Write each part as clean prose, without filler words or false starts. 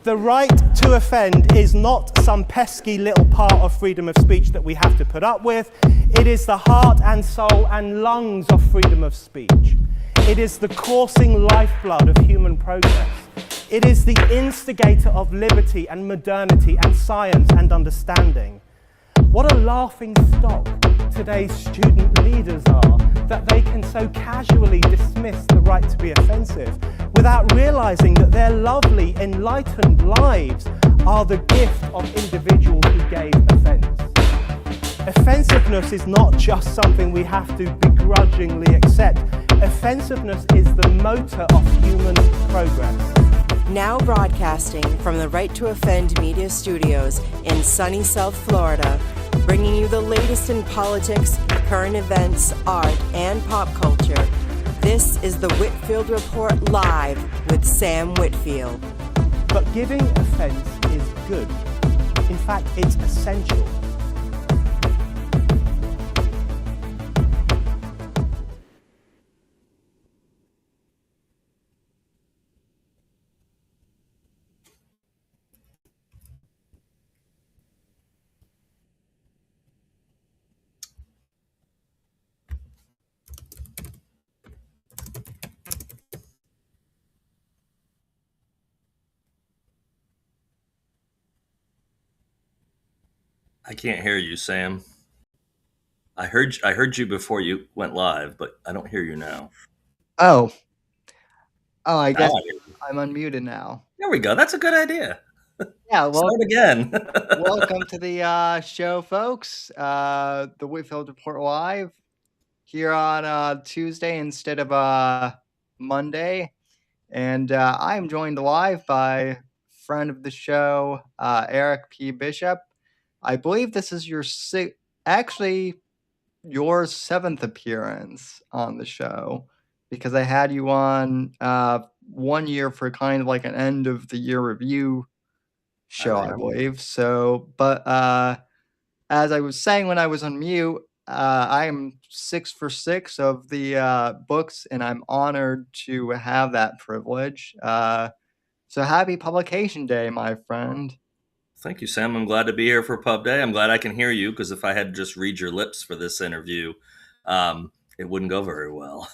The right to offend is not some pesky little part of freedom of speech that we have to put up with. It is the heart and soul and lungs of freedom of speech. It is the coursing lifeblood of human progress. It is the instigator of liberty and modernity and science and understanding. What a laughing stock today's student leaders are, that they can so casually dismiss the right to be offensive without realizing that their lovely, enlightened lives are the gift of individuals who gave offense. Offensiveness is not just something we have to begrudgingly accept. Offensiveness is the motor of human progress. Now broadcasting from the Right to Offend Media Studios in sunny South Florida, bringing you the latest in politics, current events, art, and pop culture. This is the Whitfield Report Live with Sam Whitfield. But giving offense is good. In fact, it's essential. I can't hear you, Sam. I heard you before you went live, but I don't hear you now. Oh, I guess Now I hear you. I'm unmuted now. There we go. That's a good idea. Yeah, well, Start again. welcome to the show, folks. The Whitfield Report Live here on Tuesday instead of Monday. And I am joined live by friend of the show, Eric P. Bishop. I believe this is your your seventh appearance on the show, because I had you on 1 year for kind of like an end of the year review show, I believe. So, but as I was saying when I was on mute, I am 6 for 6 of the books, and I'm honored to have that privilege. So happy publication day, my friend. Thank you, Sam. I'm glad to be here for Pub Day. I'm glad I can hear you, because if I had to just read your lips for this interview, it wouldn't go very well.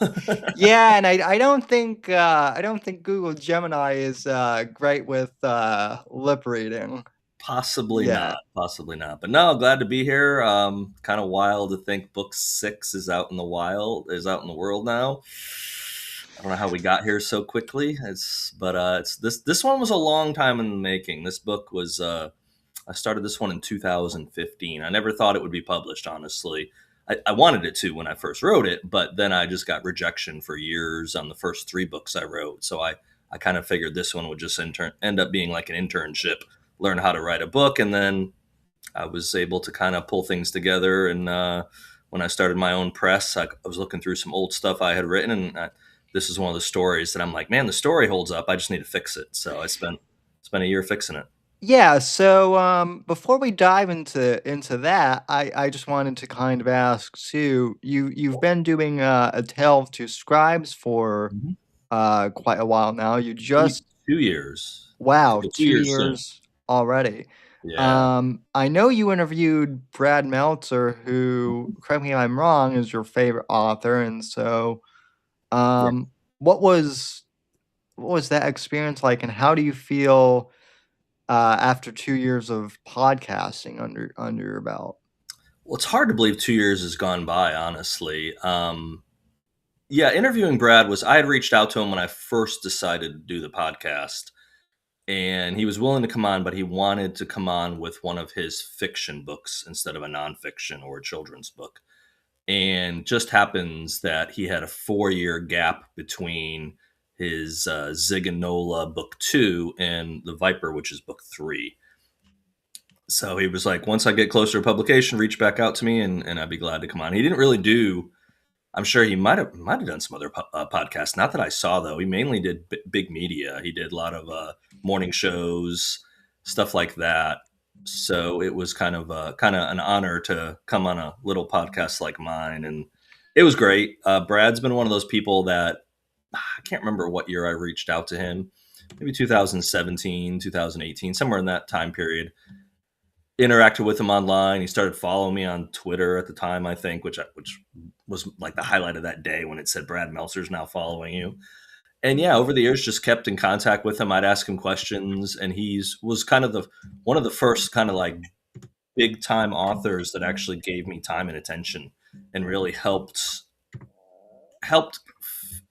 Yeah, and I don't think Google Gemini is great with lip reading. Possibly not. But no, glad to be here. Kind of wild to think book 6 is out in the world now. I don't know how we got here so quickly. This one was a long time in the making. This book was I started this one in 2015. I never thought it would be published, honestly. I wanted it to when I first wrote it, but then I just got rejection for years on the first 3 books I wrote. So I kind of figured this one would just end up being like an internship, learn how to write a book, and then I was able to kind of pull things together. And when I started my own press, I was looking through some old stuff I had written, and this is one of the stories that I'm like, man, the story holds up. I just need to fix it. So I spent a year fixing it. Yeah, so before we dive into that, I just wanted to kind of ask too. You've been doing a tale of 2 scribes for quite a while now. You just 2 years. Wow, 2 2 years years already. Yeah. I know you interviewed Brad Meltzer, who, correct me if I'm wrong, is your favorite author, and so what was that experience like, and how do you feel after 2 years of podcasting under your belt? Well, it's hard to believe 2 years has gone by, honestly. Yeah, interviewing Brad I had reached out to him when I first decided to do the podcast, and he was willing to come on, but he wanted to come on with one of his fiction books instead of a nonfiction or a children's book. And just happens that he had a 4-year gap between his Zig and Nola book 2 and The Viper, which is book 3. So he was like, once I get closer to publication, reach back out to me and I'd be glad to come on. He didn't really do, I'm sure he might have done some other podcasts. Not that I saw, though. He mainly did big media. He did a lot of morning shows, stuff like that. So it was kind of an honor to come on a little podcast like mine. And it was great. Brad's been one of those people that I can't remember what year I reached out to him, maybe 2017, 2018, somewhere in that time period. Interacted with him online. He started following me on Twitter at the time, I think, which was like the highlight of that day when it said Brad Meltzer's now following you. And yeah, over the years, just kept in contact with him. I'd ask him questions, and was kind of one of the first kind of like big time authors that actually gave me time and attention and really helped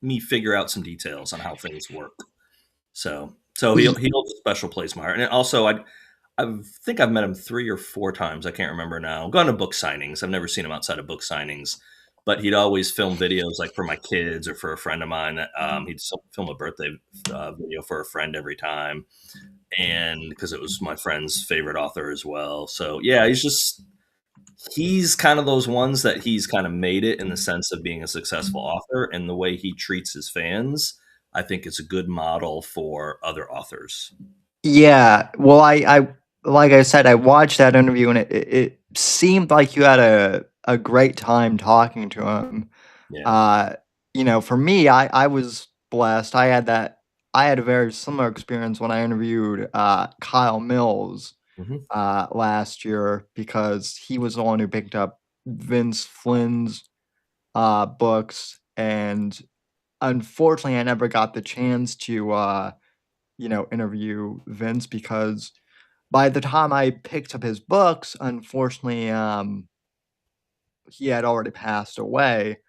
me figure out some details on how things work. So he holds a special place in my heart. And also, I think I've met him 3 or 4 times. I can't remember now. I've gone to book signings. I've never seen him outside of book signings, but he'd always film videos like for my kids or for a friend of mine. That he'd film a birthday video for a friend every time, and because it was my friend's favorite author as well. So yeah, he's kind of those ones that he's kind of made it in the sense of being a successful author, and the way he treats his fans, I think it's a good model for other authors. Yeah, well, I like I said, I watched that interview and it seemed like you had a great time talking to him. Yeah. For me, I was blessed. I had a very similar experience when I interviewed Kyle Mills Mm-hmm. last year, because he was the one who picked up Vince Flynn's books, and unfortunately, I never got the chance to interview Vince, because by the time I picked up his books, unfortunately, he had already passed away.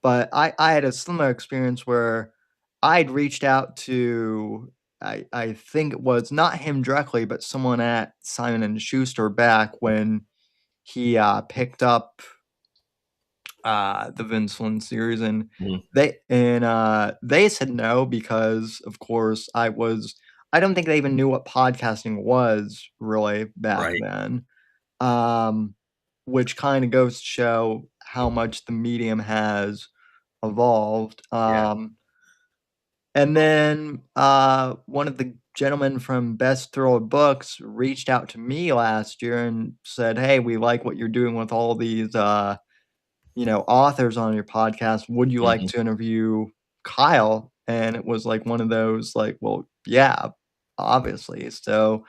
But I had a similar experience where I'd reached out to, I think it was not him directly, but someone at Simon and Schuster back when he picked up the Vince Flynn series, and Mm-hmm. they said no, because of course I don't think they even knew what podcasting was really back Right. then. Which kind of goes to show how much the medium has evolved. Yeah. And then one of the gentlemen from Best Thriller Books reached out to me last year and said, "Hey, we like what you're doing with all these authors on your podcast. Would you like Mm-hmm. to interview Kyle?" And it was like one of those, like, well, yeah, obviously. So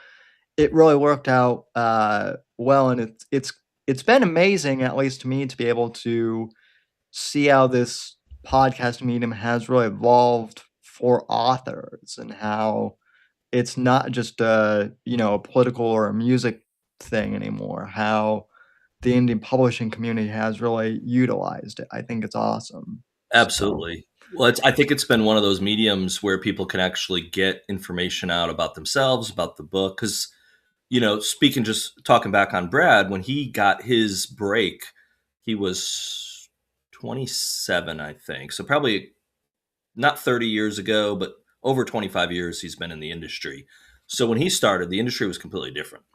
it really worked out well, and it's been amazing, at least to me, to be able to see how this podcast medium has really evolved for authors, and how it's not just a political or a music thing anymore. How the Indian publishing community has really utilized it. I think it's awesome. So, Absolutely. Well, I think it's been one of those mediums where people can actually get information out about themselves, about the book. Because, just talking back on Brad, when he got his break, he was 27, I think. So probably not 30 years ago, but over 25 years he's been in the industry. So when he started, the industry was completely different.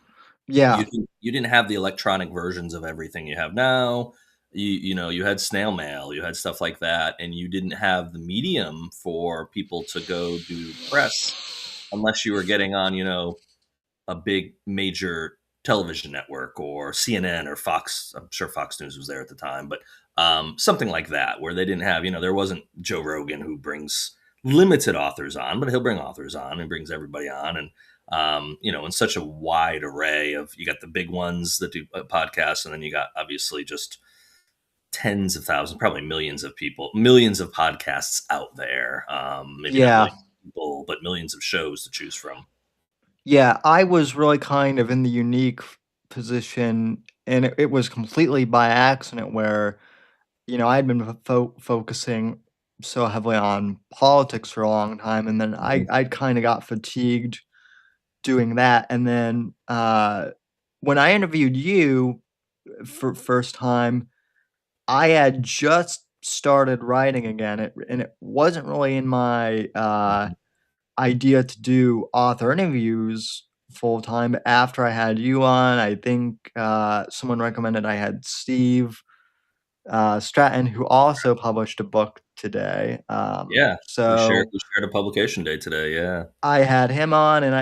yeah, You didn't have the electronic versions of everything you have now. You had snail mail, you had stuff like that, and you didn't have the medium for people to go do press unless you were getting on, a big major television network or CNN or Fox. I'm sure Fox News was there at the time, but something like that, where they didn't have, there wasn't Joe Rogan, who brings limited authors on, but he'll bring authors on and brings everybody on. And in such a wide array of, you got the big ones that do podcasts, and then you got obviously just tens of thousands, probably millions of people, millions of podcasts out there. Maybe not yeah. millions of people, but millions of shows to choose from. Yeah, I was really kind of in the unique position, and it was completely by accident, where, I'd been focusing so heavily on politics for a long time, and then Mhm. I kind of got fatigued doing that. And then when I interviewed you for first time, I had just started writing again, and it wasn't really in my idea to do author interviews full time. After I had you on, I think someone recommended I had Steve Stratton, who also published a book today. Yeah, So we shared a publication day today. Yeah. I had him on, and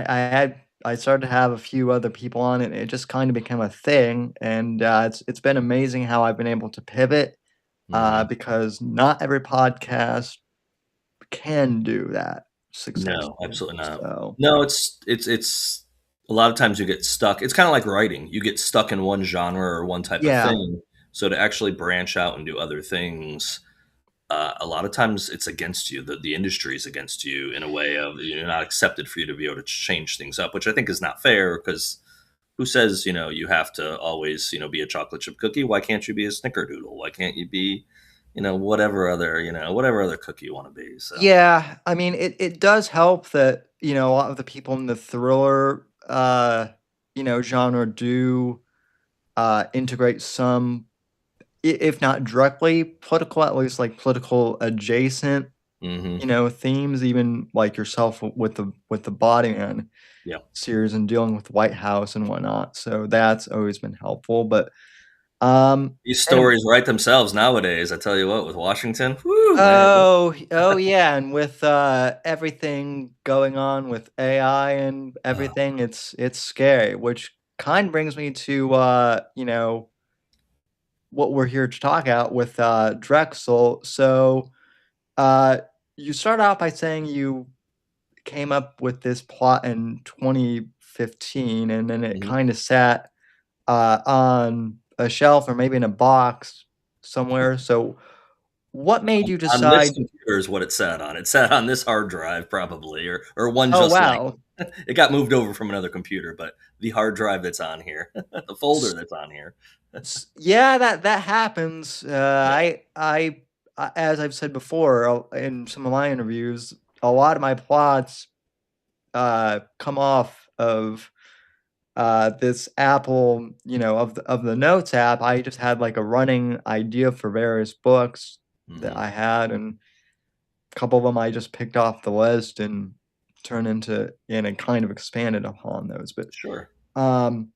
I started to have a few other people on, and it just kind of became a thing. And it's been amazing how I've been able to pivot, Mhm. because not every podcast can do that. No, successful. absolutely not. So No, it's a lot of times you get stuck. It's kind of like writing. You get stuck in one genre or one type of yeah, thing. So to actually branch out and do other things, a lot of times it's against you. The industry is against you in a way of you're not accepted for you to be able to change things up, which I think is not fair because who says you have to always be a chocolate chip cookie? Why can't you be a snickerdoodle? Why can't you be whatever other cookie you want to be? So yeah. I mean, it does help that a lot of the people in the thriller genre do integrate some, if not directly political, at least like political adjacent hmm themes, even like yourself with the Body Man yeah. series and dealing with the White House and whatnot. So that's always been helpful. But um, These anyway, stories write themselves nowadays. I tell you what, with Washington, whoo man. oh yeah, and with everything going on with AI and Uh, everything, it's scary. Which kind of brings me to what we're here to talk about with Drexel. So uh, you start out by saying you came up with this plot in 2015, and then it mhm. kind of sat on a shelf or maybe in a box somewhere. So, what made you On this decide? computer is what it sat on. It sat on this hard drive probably, or one Oh, just like wow. it got moved over from another computer, but the hard drive that's on here, the folder S- that's on here. Yeah, that happens. Yeah. As I've said before in some of my interviews, a lot of my plots come off of this Apple, of the Notes app. I just had like a running idea for various books that hmm I had, and a couple of them I just picked off the list and turned into and kind of expanded upon those. But Sure. um,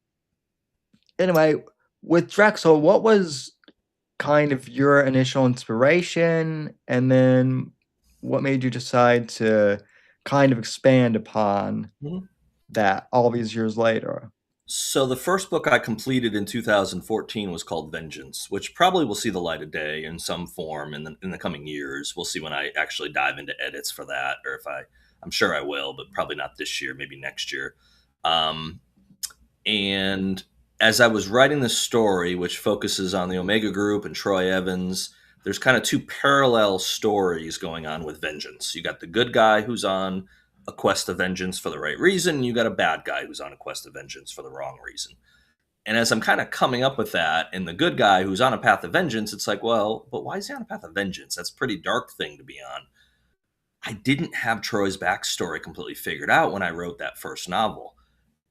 anyway, with Drexel, what was kind of your initial inspiration, and then what made you decide to kind of expand upon Mhm. that all these years later? So the first book I completed in 2014 was called Vengeance, which probably will see the light of day in some form in the coming years. We'll see when I actually dive into edits for that, or if I'm sure I will, but probably not this year, maybe next year. Um, and as I was writing this story, which focuses on the Omega Group and Troy Evans, there's kind of two parallel stories going on with Vengeance. You got the good guy who's on a quest of vengeance for the right reason. You got a bad guy who's on a quest of vengeance for the wrong reason. And as I'm kind of coming up with that, and the good guy who's on a path of vengeance, it's like, well, but why is he on a path of vengeance? That's a pretty dark thing to be on. I didn't have Troy's backstory completely figured out when I wrote that first novel.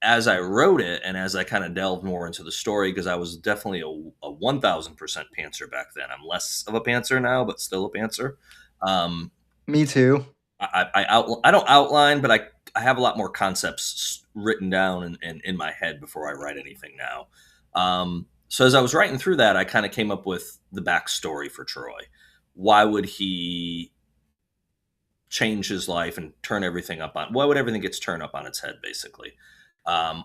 As I wrote it and as I kind of delved more into the story, because I was definitely a 1000% pantser back then. I'm less of a pantser now, but still a pantser. Um, Me too. I don't outline, but I have a lot more concepts written down and in my head before I write anything now. So as I was writing through that, I kind of came up with the backstory for Troy. Why would he change his life and turn everything up on? Why would everything gets turned up on its head, basically?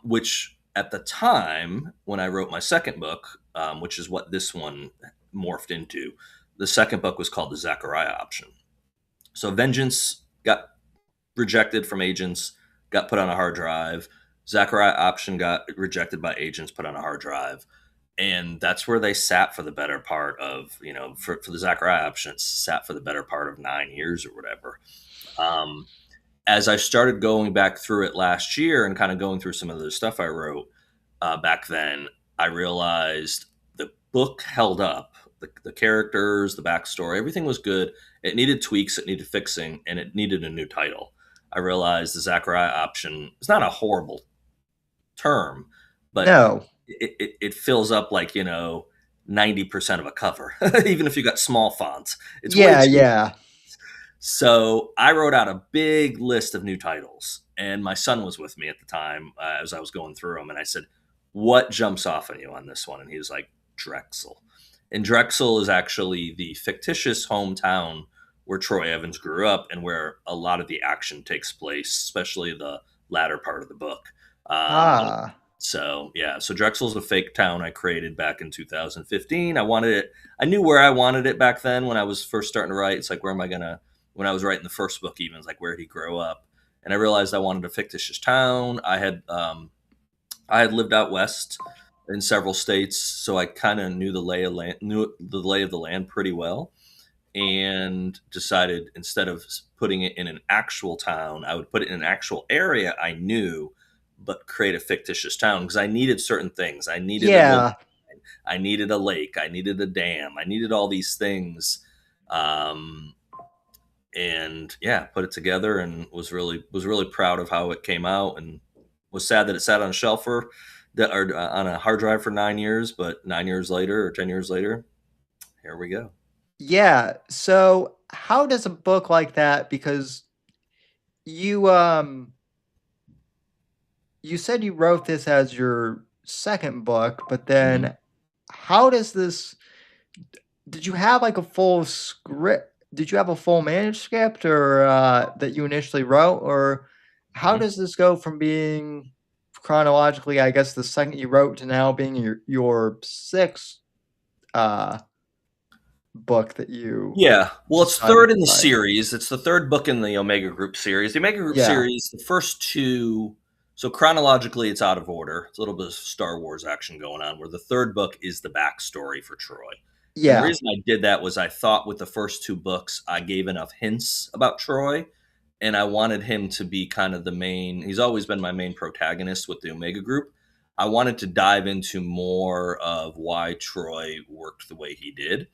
Which at the time when I wrote my second book, which is what this one morphed into, the second book was called The Zachariah Option. So Vengeance got rejected from agents, got put on a hard drive. Zachariah Option got rejected by agents, put on a hard drive. And that's where they sat for the better part of, for the Zachariah Option, it sat for the better part of 9 years or whatever. Um, as I started going back through it last year and kind of going through some of the stuff I wrote back then, I realized the book held up. The characters, the backstory, everything was good. It needed tweaks, it needed fixing, and it needed a new title. I realized the Zachariah Option is not a horrible term, but No. it fills up like 90% of a cover, even if you got small fonts. It's way Yeah, too. yeah. So I wrote out a big list of new titles, and my son was with me at the time as I was going through them. And I said, "What jumps off on you on this one?" And he was like, "Drexel." And Drexel is actually the fictitious hometown where Troy Evans grew up and where a lot of the action takes place, especially the latter part of the book. Um, Ah, so yeah, so Drexel's a fake town I created back in 2015. I wanted it. I knew where I wanted it back then when I was first starting to write. It's like, when I was writing the first book, even like where did he grow up? And I realized I wanted a fictitious town. I had lived out west in several states, so I kind of knew the lay of the land pretty well, and decided instead of putting it in an actual town, I would put it in an actual area I knew, but create a fictitious town because I needed certain things. I needed a Yeah. I needed a lake. I needed a dam. I needed all these things. Um, and yeah, put it together and was really proud of how it came out, and was sad that it sat on a shelf for that or on a hard drive for 9 years. But 9 years later or 10 years later, here we go. Yeah. So how does a book like that, because you you said you wrote this as your second book, but Mhm. then how does this, did you have like a full script? Did you have a full manuscript or that you initially wrote, or how Mhm. does this go from being chronologically, I guess, the second you wrote to now being your sixth uh, book that you Yeah, well, it's decided third to in the write? series. It's the third book in the Omega Group series. The Omega Group Yeah, series, the first two, so chronologically, it's out of order. It's a little bit of Star Wars action going on, where the third book is the backstory for Troy. And the yeah, reason I did that was I thought with the first two books, I gave enough hints about Troy, and I wanted him to be kind of the main. He's always been my main protagonist with the Omega Group. I wanted to dive into more of why Troy worked the way he did,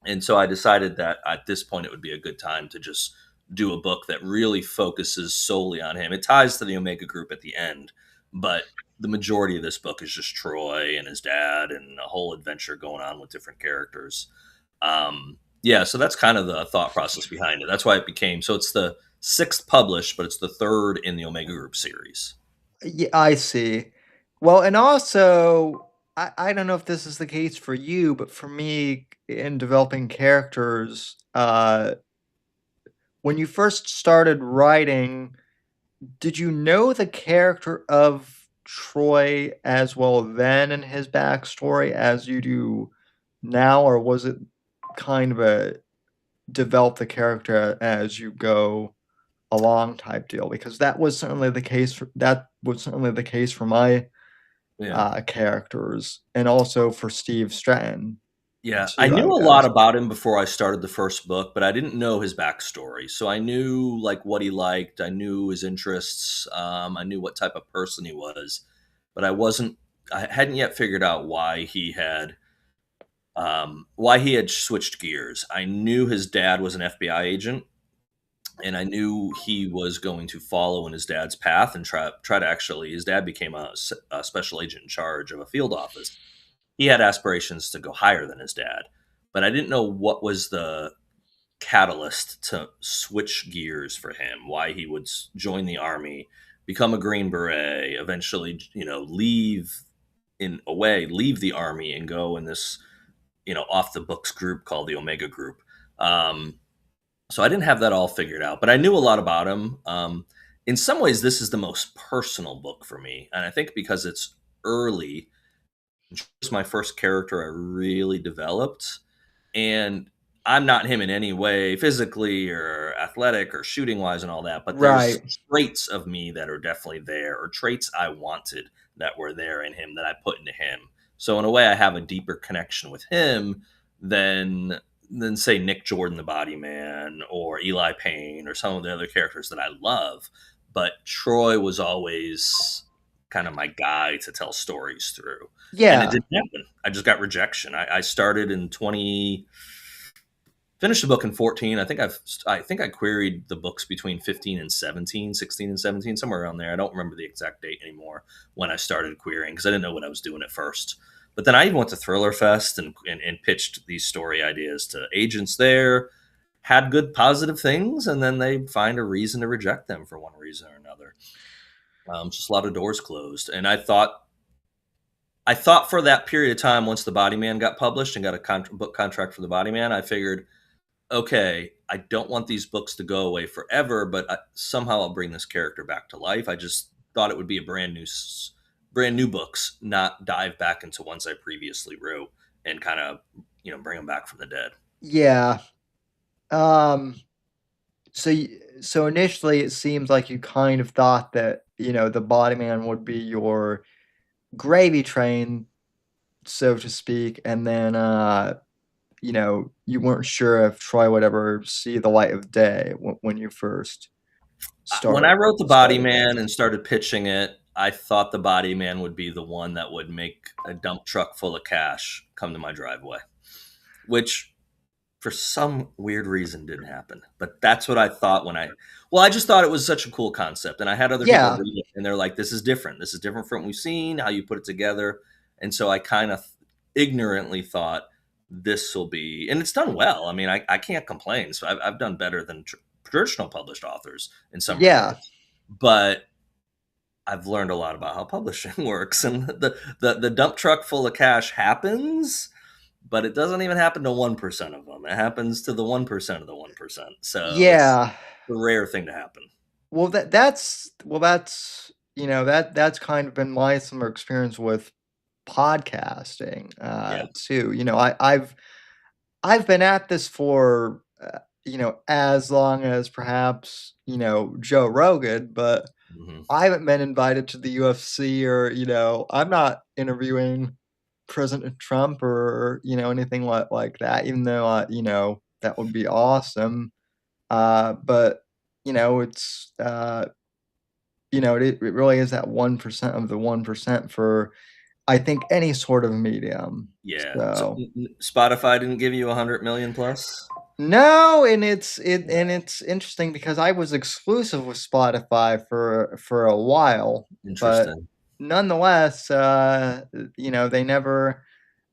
and so I decided that at this point it would be a good time to just do a book that really focuses solely on him. It ties to the Omega Group at the end, but the majority of this book is just Troy and his dad and a whole adventure going on with different characters. Yeah, so that's kind of the thought process behind it. That's why it became so. It's the sixth published, but it's the third in the Omega Group series. yeah. I see. Well, and also, I don't know if this is the case for you, but for me, in developing characters, when you first started writing, did you know the character of Troy as well then and his backstory as you do now, or was it kind of a develop the character as you go along type deal? Because that was certainly the case for my Yeah. characters, and also for Steve Stratton Yeah, I too, knew I a lot guess. about him before I started the first book, but I didn't know his backstory. So I knew like what he liked, I knew his interests, I knew what type of person he was, but I hadn't yet figured out why he had switched gears. I knew his dad was an FBI agent, and I knew he was going to follow in his dad's path and try to actually. His dad became a special agent in charge of a field office. He had aspirations to go higher than his dad, but I didn't know what was the catalyst to switch gears for him, why he would join the army, become a Green Beret, eventually, leave the army and go in this, off the books group called the Omega Group. Um, so I didn't have that all figured out, but I knew a lot about him. In some ways, this is the most personal book for me, and I think because it's early, just my first character I really developed, and I'm not him in any way physically or athletic or shooting wise and all that, but there's Right. traits of me that are definitely there, or traits I wanted that were there in him that I put into him. So in a way I have a deeper connection with him than say Nick Jordan the Body Man or Eli Payne or some of the other characters that I love. But Troy was always kind of my guy to tell stories through, and it Yeah. didn't happen. I just got rejection. I started in 20, finished the book in 14. I think I queried the books between 15 and 17, 16 and 17, somewhere around there. I don't remember the exact date anymore when I started querying because I didn't know what I was doing at first. But then I even went to Thriller Fest and pitched these story ideas to agents there, had good positive things, and then they find a reason to reject them for one reason or another. Just a lot of doors closed. And I thought for that period of time, once the Body Man got published and got a book contract for the Body Man, I figured, okay, I don't want these books to go away forever, but somehow I'll bring this character back to life. I just thought it would be a brand new books, not dive back into ones I previously wrote and kind of, bring them back from the dead. Yeah. Um So initially, it seems like you kind of thought that the Body Man would be your gravy train, so to speak, and then you weren't sure if Troy would ever see the light of day when you first When I wrote the Body started it. Man and started pitching it, I thought the Body Man would be the one that would make a dump truck full of cash come to my driveway, which for some weird reason didn't happen. But that's what I thought I just thought it was such a cool concept. And I had other people Yeah, read it and they're like, this is different. This is different from what we've seen, how you put it together. And so I kind of ignorantly thought this will be, and it's done well. I mean, I can't complain. So I've done better than traditional published authors in some yeah, regards. But I've learned a lot about how publishing works, and the dump truck full of cash happens, but it doesn't even happen to 1% of them. It happens to the 1% of the 1%. So it's yeah. a rare thing to happen. Well, that's kind of been my summer experience with podcasting Yeah. too. I've been at this for as long as perhaps Joe Rogan, but Hmm. I haven't been invited to the UFC, or I'm not interviewing President Trump or anything like that, even though that would be awesome. But it's it really is that 1% of the 1% for, I think, any sort of medium. Yeah. So So Spotify didn't give you 100 million plus? no, and it's interesting because I was exclusive with Spotify for a while, but Interesting. nonetheless, they never,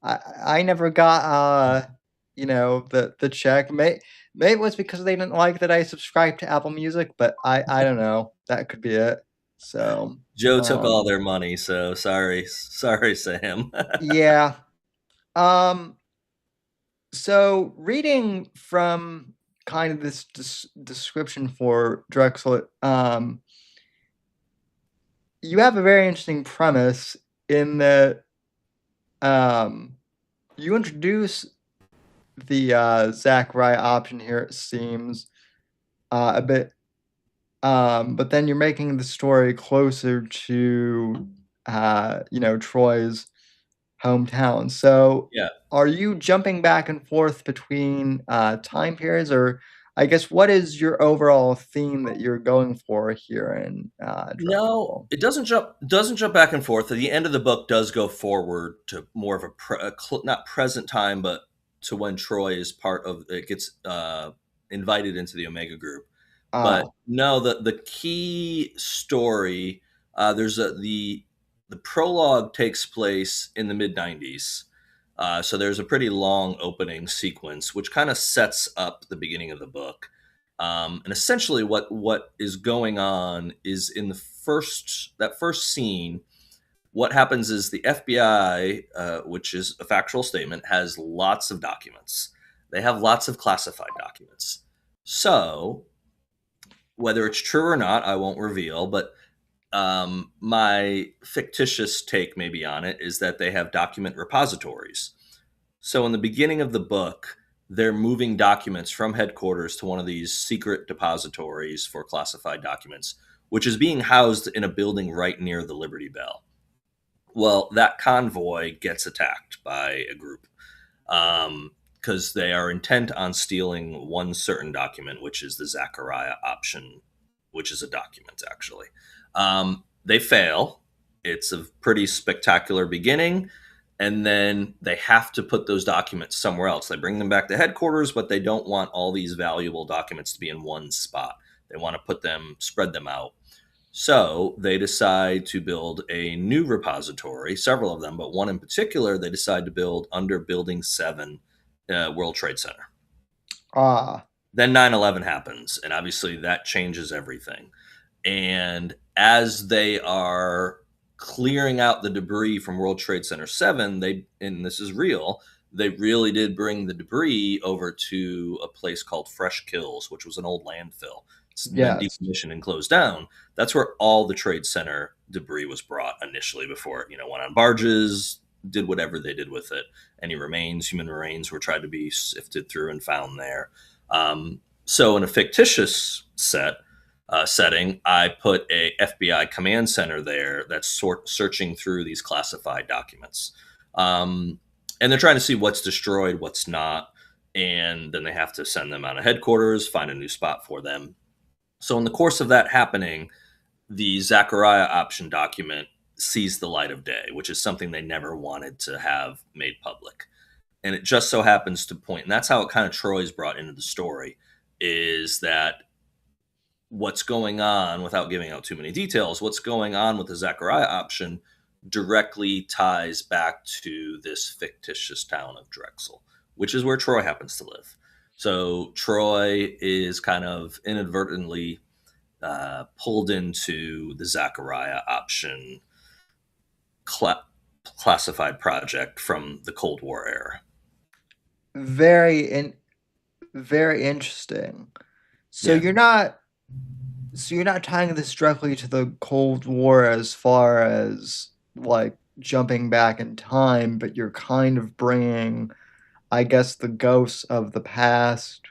I never got the check. Maybe it was because they didn't like that I subscribed to Apple Music, but I don't know. That could be it. So Joe took all their money, so sorry, Sam. yeah. Um, so reading from kind of this description for Drexel, you have a very interesting premise in that you introduce the Zachariah option here, it seems, a bit, but then you're making the story closer to Troy's hometown. So Yeah. are you jumping back and forth between time periods, or I guess what is your overall theme that you're going for here in No, Drexel? it doesn't jump back and forth. The end of the book does go forward to more of not present time, but to when Troy is part of it, gets invited into the Omega Group. But Ah, no, the key story, the prologue takes place in the mid '90s. So there's a pretty long opening sequence, which kind of sets up the beginning of the book. And essentially, what is going on is in that first scene. What happens is the FBI, which is a factual statement, has lots of documents. They have lots of classified documents. So whether it's true or not, I won't reveal. But my fictitious take maybe on it is that they have document repositories. So in the beginning of the book, they're moving documents from headquarters to one of these secret depositories for classified documents, which is being housed in a building right near the Liberty Bell. Well, that convoy gets attacked by a group because they are intent on stealing one certain document, which is the Zachariah option, which is a document, actually. They fail. It's a pretty spectacular beginning. And then they have to put those documents somewhere else. They bring them back to headquarters, but they don't want all these valuable documents to be in one spot. They want to spread them out. So they decide to build a new repository, several of them, but one in particular they decide to build under Building 7, World Trade Center. ah, Then 9/11 happens, and obviously that changes everything. And as they are clearing out the debris from World Trade Center 7, and this is real, they really did bring the debris over to a place called Fresh Kills, which was an old landfill. It's been yes, decommissioned and closed down. That's where all the Trade Center debris was brought initially before it, went on barges, did whatever they did with it. Any human remains, were tried to be sifted through and found there. So in a fictitious setting, I put a FBI command center there that's searching through these classified documents. And they're trying to see what's destroyed, what's not. And then they have to send them out of headquarters, find a new spot for them. So in the course of that happening, the Zachariah option document sees the light of day, which is something they never wanted to have made public. And it just so happens to point, and that's how it kind of Troy's brought into the story, is that what's going on, without giving out too many details, what's going on with the Zachariah option directly ties back to this fictitious town of Drexel, which is where Troy happens to live. So Troy is kind of inadvertently pulled into the Zachariah option classified project from the Cold War era. Very interesting. So Yeah. you're not tying this directly to the Cold War as far as like jumping back in time, but you're kind of bringing, I guess, the ghosts of the past.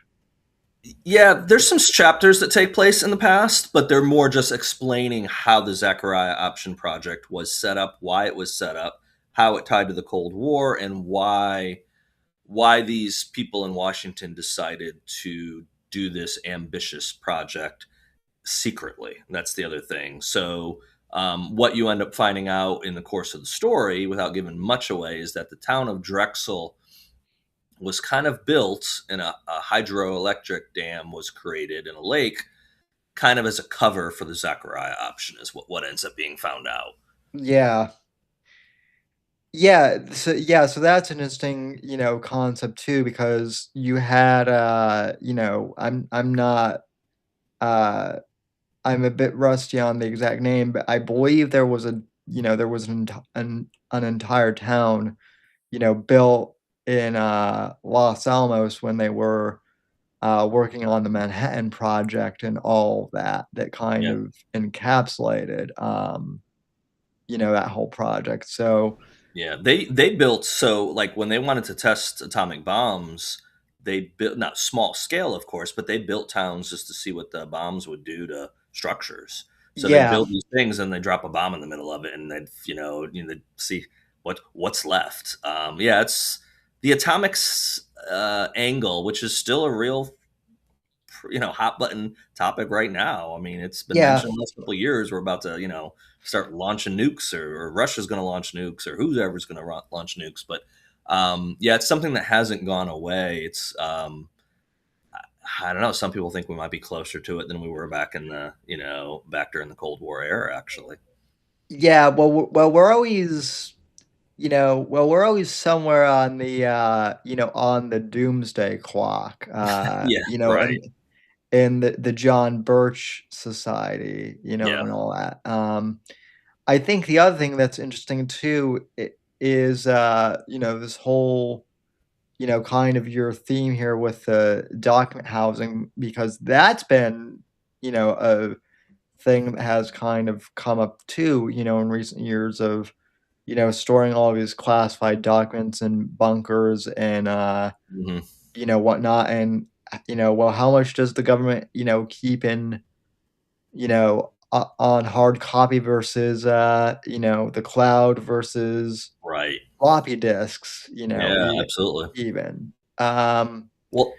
Yeah, there's some chapters that take place in the past, but they're more just explaining how the Zachariah option project was set up, why it was set up, how it tied to the Cold War, and why these people in Washington decided to do this ambitious project secretly. That's the other thing. So what you end up finding out in the course of the story, without giving much away, is that the town of Drexel was kind of built, and a hydroelectric dam was created in a lake, kind of as a cover for the Zachariah option, is what ends up being found out. Yeah. So that's an interesting, concept too, because you had, I'm not, I'm a bit rusty on the exact name, but I believe there was an entire town, built in Los Alamos when they were working on the Manhattan Project and all that kind Yeah. of encapsulated, that whole project. So Yeah, they built, so like when they wanted to test atomic bombs, they built, not small scale of course, but they built towns just to see what the bombs would do to structures. So they yeah, build these things and they drop a bomb in the middle of it, and they'd they'd see what's left. Yeah, it's the atomics angle, which is still a real hot button topic right now. I mean, it's been yeah. mentioned the last couple of years. We're about to start launching nukes, or Russia's going to launch nukes, or whoever's going to launch nukes. But yeah, it's something that hasn't gone away. It's I don't know. Some people think we might be closer to it than we were back in the back during the Cold War era, actually. Yeah, well, we're always, we're always somewhere on the, on the doomsday clock, Yeah, right. in the John Birch Society, Yeah. and all that. I think the other thing that's interesting too is, this whole, kind of your theme here with the document housing, because that's been, a thing that has kind of come up too, in recent years of, storing all these classified documents in bunkers and, Hmm. whatnot. And, well, how much does the government, keep in, on hard copy versus, the cloud versus Right. floppy disks, Yeah, absolutely. even. Well,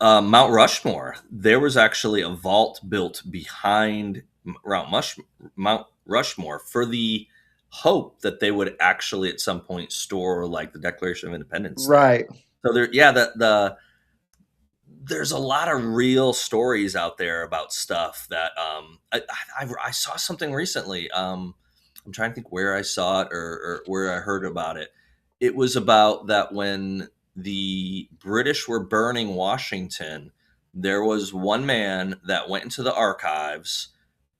Mount Rushmore, there was actually a vault built behind Mount Rushmore for the hope that they would actually at some point store like the Declaration of Independence there. Right. So there's a lot of real stories out there about stuff that I saw something recently. I'm trying to think where I saw it, or where I heard about it. It was about that when the British were burning Washington, there was one man that went into the archives,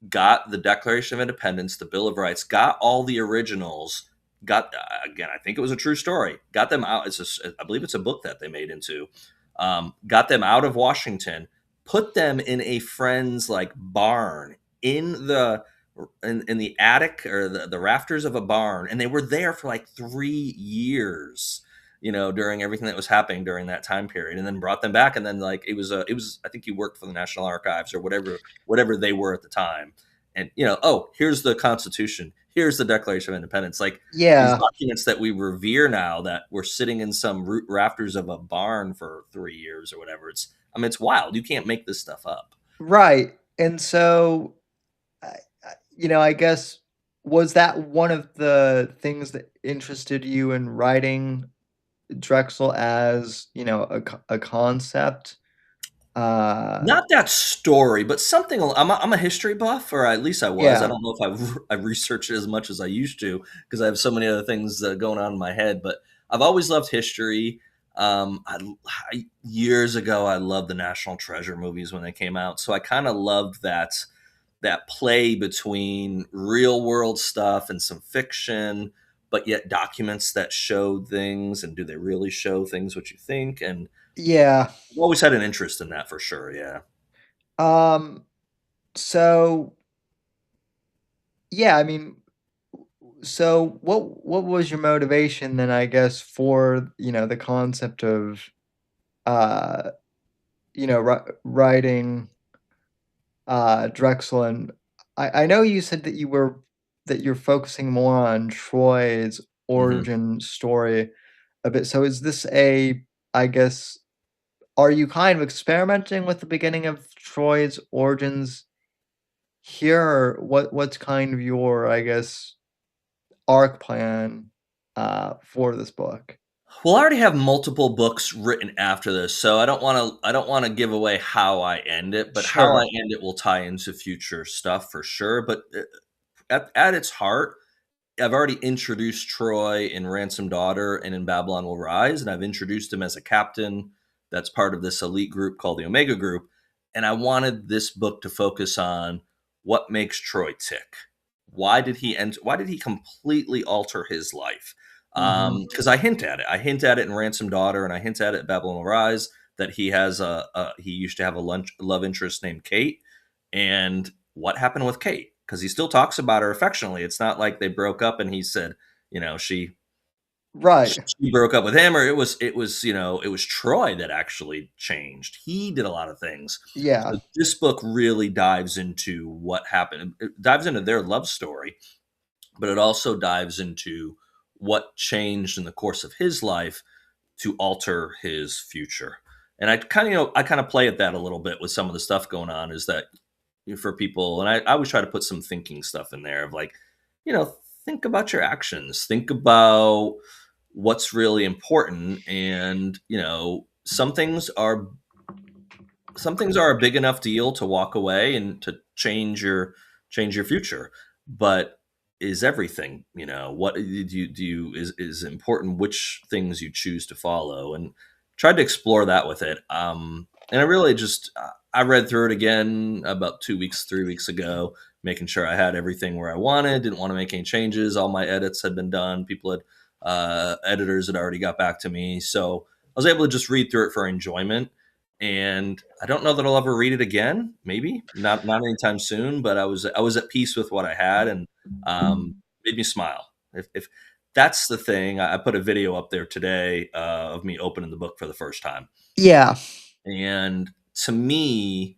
got the Declaration of Independence, the Bill of Rights, got all the originals, got again, I think it was a true story, got them out. I believe it's a book that they made into. Got them out of Washington, put them in a friend's like barn in the attic, or the rafters of a barn, and they were there for like 3 years, during everything that was happening during that time period, and then brought them back. And then like it was I think you worked for the National Archives or whatever they were at the time. And oh, here's the Constitution, here's the Declaration of Independence, like these Yeah. documents that we revere now that were sitting in some rafters of a barn for 3 years or whatever. It's wild. You can't make this stuff up. Right. And so, I guess, was that one of the things that interested you in writing Drexel as, a concept? Not that story, but something. I'm a history buff, or at least I was. I Yeah. don't know if I've researched it as much as I used to because I have so many other things going on in my head. But I've always loved history. Years ago, I loved the National Treasure movies when they came out, so I kind of loved that play between real world stuff and some fiction, but yet documents that showed things. And do they really show things what you think? And Yeah. I've always had an interest in that for sure. Yeah. Um, so yeah, I mean, so what was your motivation then, I guess, for, the concept of uh, writing Drexel? And I know you said that you're focusing more on Troy's hmm origin story a bit. So is this I guess, are you kind of experimenting with the beginning of Troy's origins here, or what's kind of your, I guess, arc plan for this book? Well, I already have multiple books written after this, so I don't want to give away how I end it, but how I Sure. end it will tie into future stuff for sure. But at its heart, I've already introduced Troy in Ransom Daughter and in Babylon Will Rise, and I've introduced him as a captain that's part of this elite group called the Omega Group. And I wanted this book to focus on what makes Troy tick. Why did he completely alter his life? Mhm. Because I hint at it. I hint at it in Ransom Daughter, and I hint at it in Babylon Will Rise that he used to have a love interest named Kate. And what happened with Kate? Because he still talks about her affectionately. It's not like they broke up and he said, she Right. she broke up with him, or it was Troy that actually changed. He did a lot of things. Yeah. So this book really dives into what happened. It dives into their love story, but it also dives into what changed in the course of his life to alter his future. And I kind of play at that a little bit with some of the stuff going on, is that for people, and I always try to put some thinking stuff in there of like, think about your actions, think about what's really important. And some things are a big enough deal to walk away and to change your future. But is everything, what do you is important, which things you choose to follow, and tried to explore that with it. And I really just I read through it again about 2 weeks 3 weeks ago, making sure I had everything where I wanted, didn't want to make any changes. All my edits had been done. Editors had already got back to me, so I was able to just read through it for enjoyment. And I don't know that I'll ever read it again. Maybe not anytime soon. But I was at peace with what I had, and made me smile. If that's the thing, I put a video up there today of me opening the book for the first time, Yeah. and to me,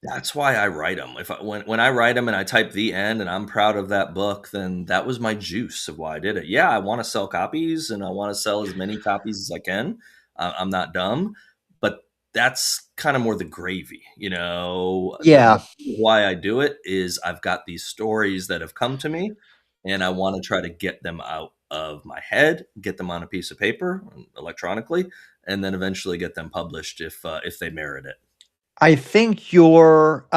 that's why I write them. When I write them and I type the end and I'm proud of that book, then that was my juice of why I did it. Yeah, I want to sell copies and I want to sell as many copies as I can. I'm not dumb, but that's kind of more the gravy. The Yeah. why I do it is I've got these stories that have come to me, and I want to try to get them out of my head, get them on a piece of paper electronically, and then eventually get them published if they merit it. I think your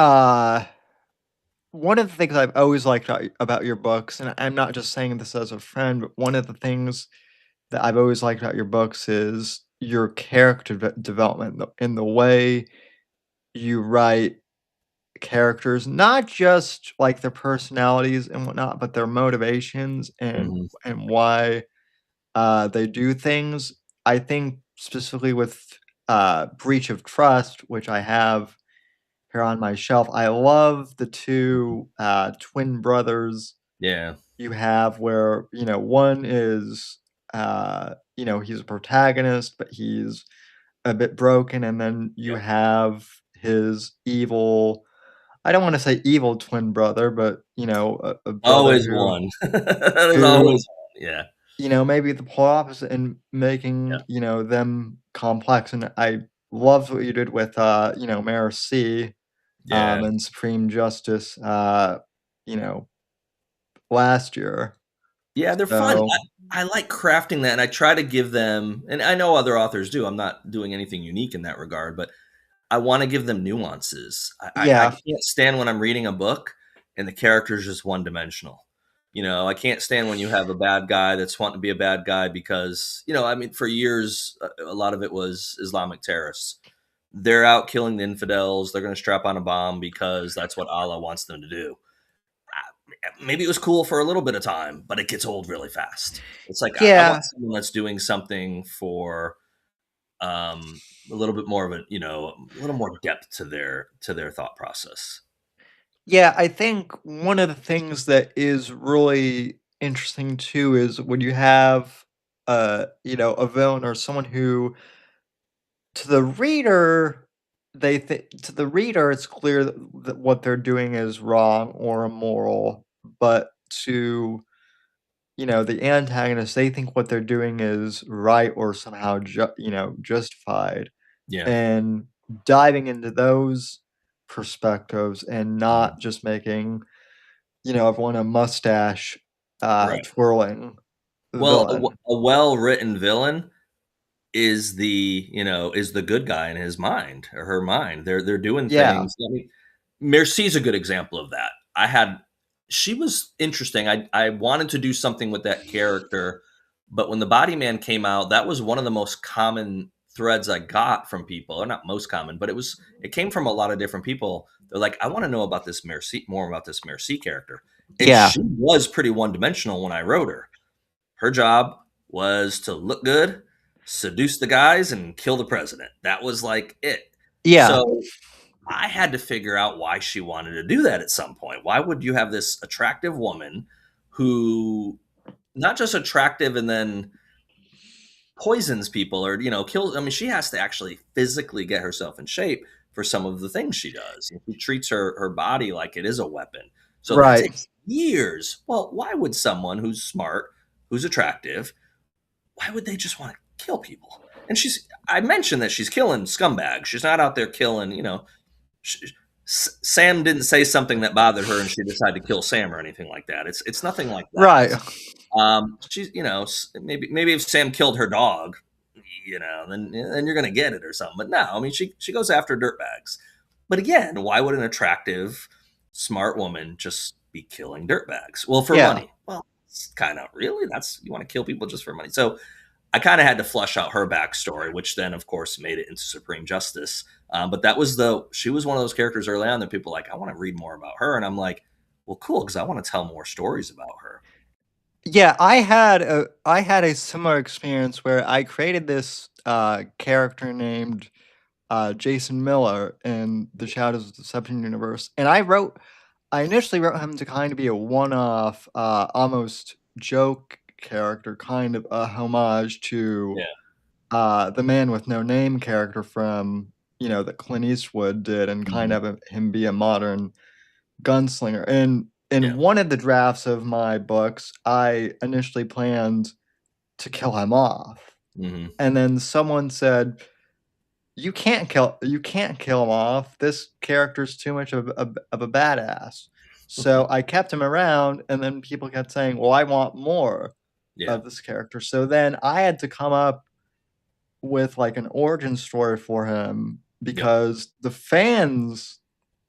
one of the things I've always liked about your books, and I'm not just saying this as a friend, but one of the things that I've always liked about your books is your character development, in the way you write characters, not just like their personalities and whatnot, but their motivations Mhm. and why they do things. I think specifically with Breach of Trust, which I have here on my shelf, I love the two twin brothers Yeah. you have, where one is he's a protagonist, but he's a bit broken, and then you have his evil, I don't want to say evil twin brother, but a brother Always one. There's who always one. Yeah. maybe the polar opposite in Yeah. making them complex. And I loved what you did with Mayor C, Yeah. and Supreme Justice, last year. Yeah, they're fun. So I like crafting that, and I try to give them, and I know other authors do. I'm not doing anything unique in that regard, but I want to give them nuances. I yeah, can't stand when I'm reading a book and the character's just one dimensional. I can't stand when you have a bad guy that's wanting to be a bad guy because, I mean, for years, a lot of it was Islamic terrorists. They're out killing the infidels. They're going to strap on a bomb because that's what Allah wants them to do. Maybe it was cool for a little bit of time, but it gets old really fast. It's like I yeah, want someone that's doing something for a little bit more of a little more depth to their thought process. yeah. I think one of the things that is really interesting too is when you have a villain or someone who, to the reader, to the reader it's clear that what they're doing is wrong or immoral, but to the antagonist, they think what they're doing is right or somehow justified. Yeah. And diving into those perspectives and Mhm. not just making everyone a mustache Right. twirling Well, villain. a well-written villain is the good guy in his mind or her mind. They're doing Yeah, things. I mean, Mercy's a good example of that. She was interesting. I wanted to do something with that character, but when the Body Man came out, that was one of the most common threads I got from people. Or not most common, but it came from a lot of different people. They're like, I want to know about this more about this Mercy character. And yeah, she was pretty one-dimensional when I wrote her. Her job was to look good, seduce the guys, and kill the president. That was like it. yeah, So I had to figure out why she wanted to do that at some point. Why would you have this attractive woman who not just attractive and then poisons people or kills? I mean, she has to actually physically get herself in shape for some of the things she does. She treats her body like it is a weapon. So that right. takes years. Well, why would someone who's smart, who's attractive, why would they just want to kill people? And I mentioned that she's killing scumbags. She's not out there killing, Sam didn't say something that bothered her and she decided to kill Sam or anything like that. It's nothing like Right. that. She's, maybe if Sam killed her dog, then you're going to get it or something. But no, I mean, she goes after dirtbags. But again, why would an attractive, smart woman just be killing dirtbags? Well, for Yeah. money. Well, it's kind of really, you want to kill people just for money. So I kind of had to flush out her backstory, which then, of course, made it into Supreme Justice. But she was one of those characters early on that people were like, I want to read more about her. And I'm like, well, cool, because I want to tell more stories about her. Yeah, I had a similar experience where I created this character named Jason Miller in the Shadows of the Deception universe, and I initially wrote him to kind of be a one-off, almost joke character, kind of a homage to the Man with No Name character from that Clint Eastwood did, and kind Mhm. of him be a modern gunslinger. And in Yeah. one of the drafts of my books, I initially planned to kill him off. Hmm. And then someone said, you can't kill him off. This character's too much of a badass." So I kept him around, and then people kept saying, "Well, I want more Yeah. of this character." So then I had to come up with like an origin story for him Yep. because the fans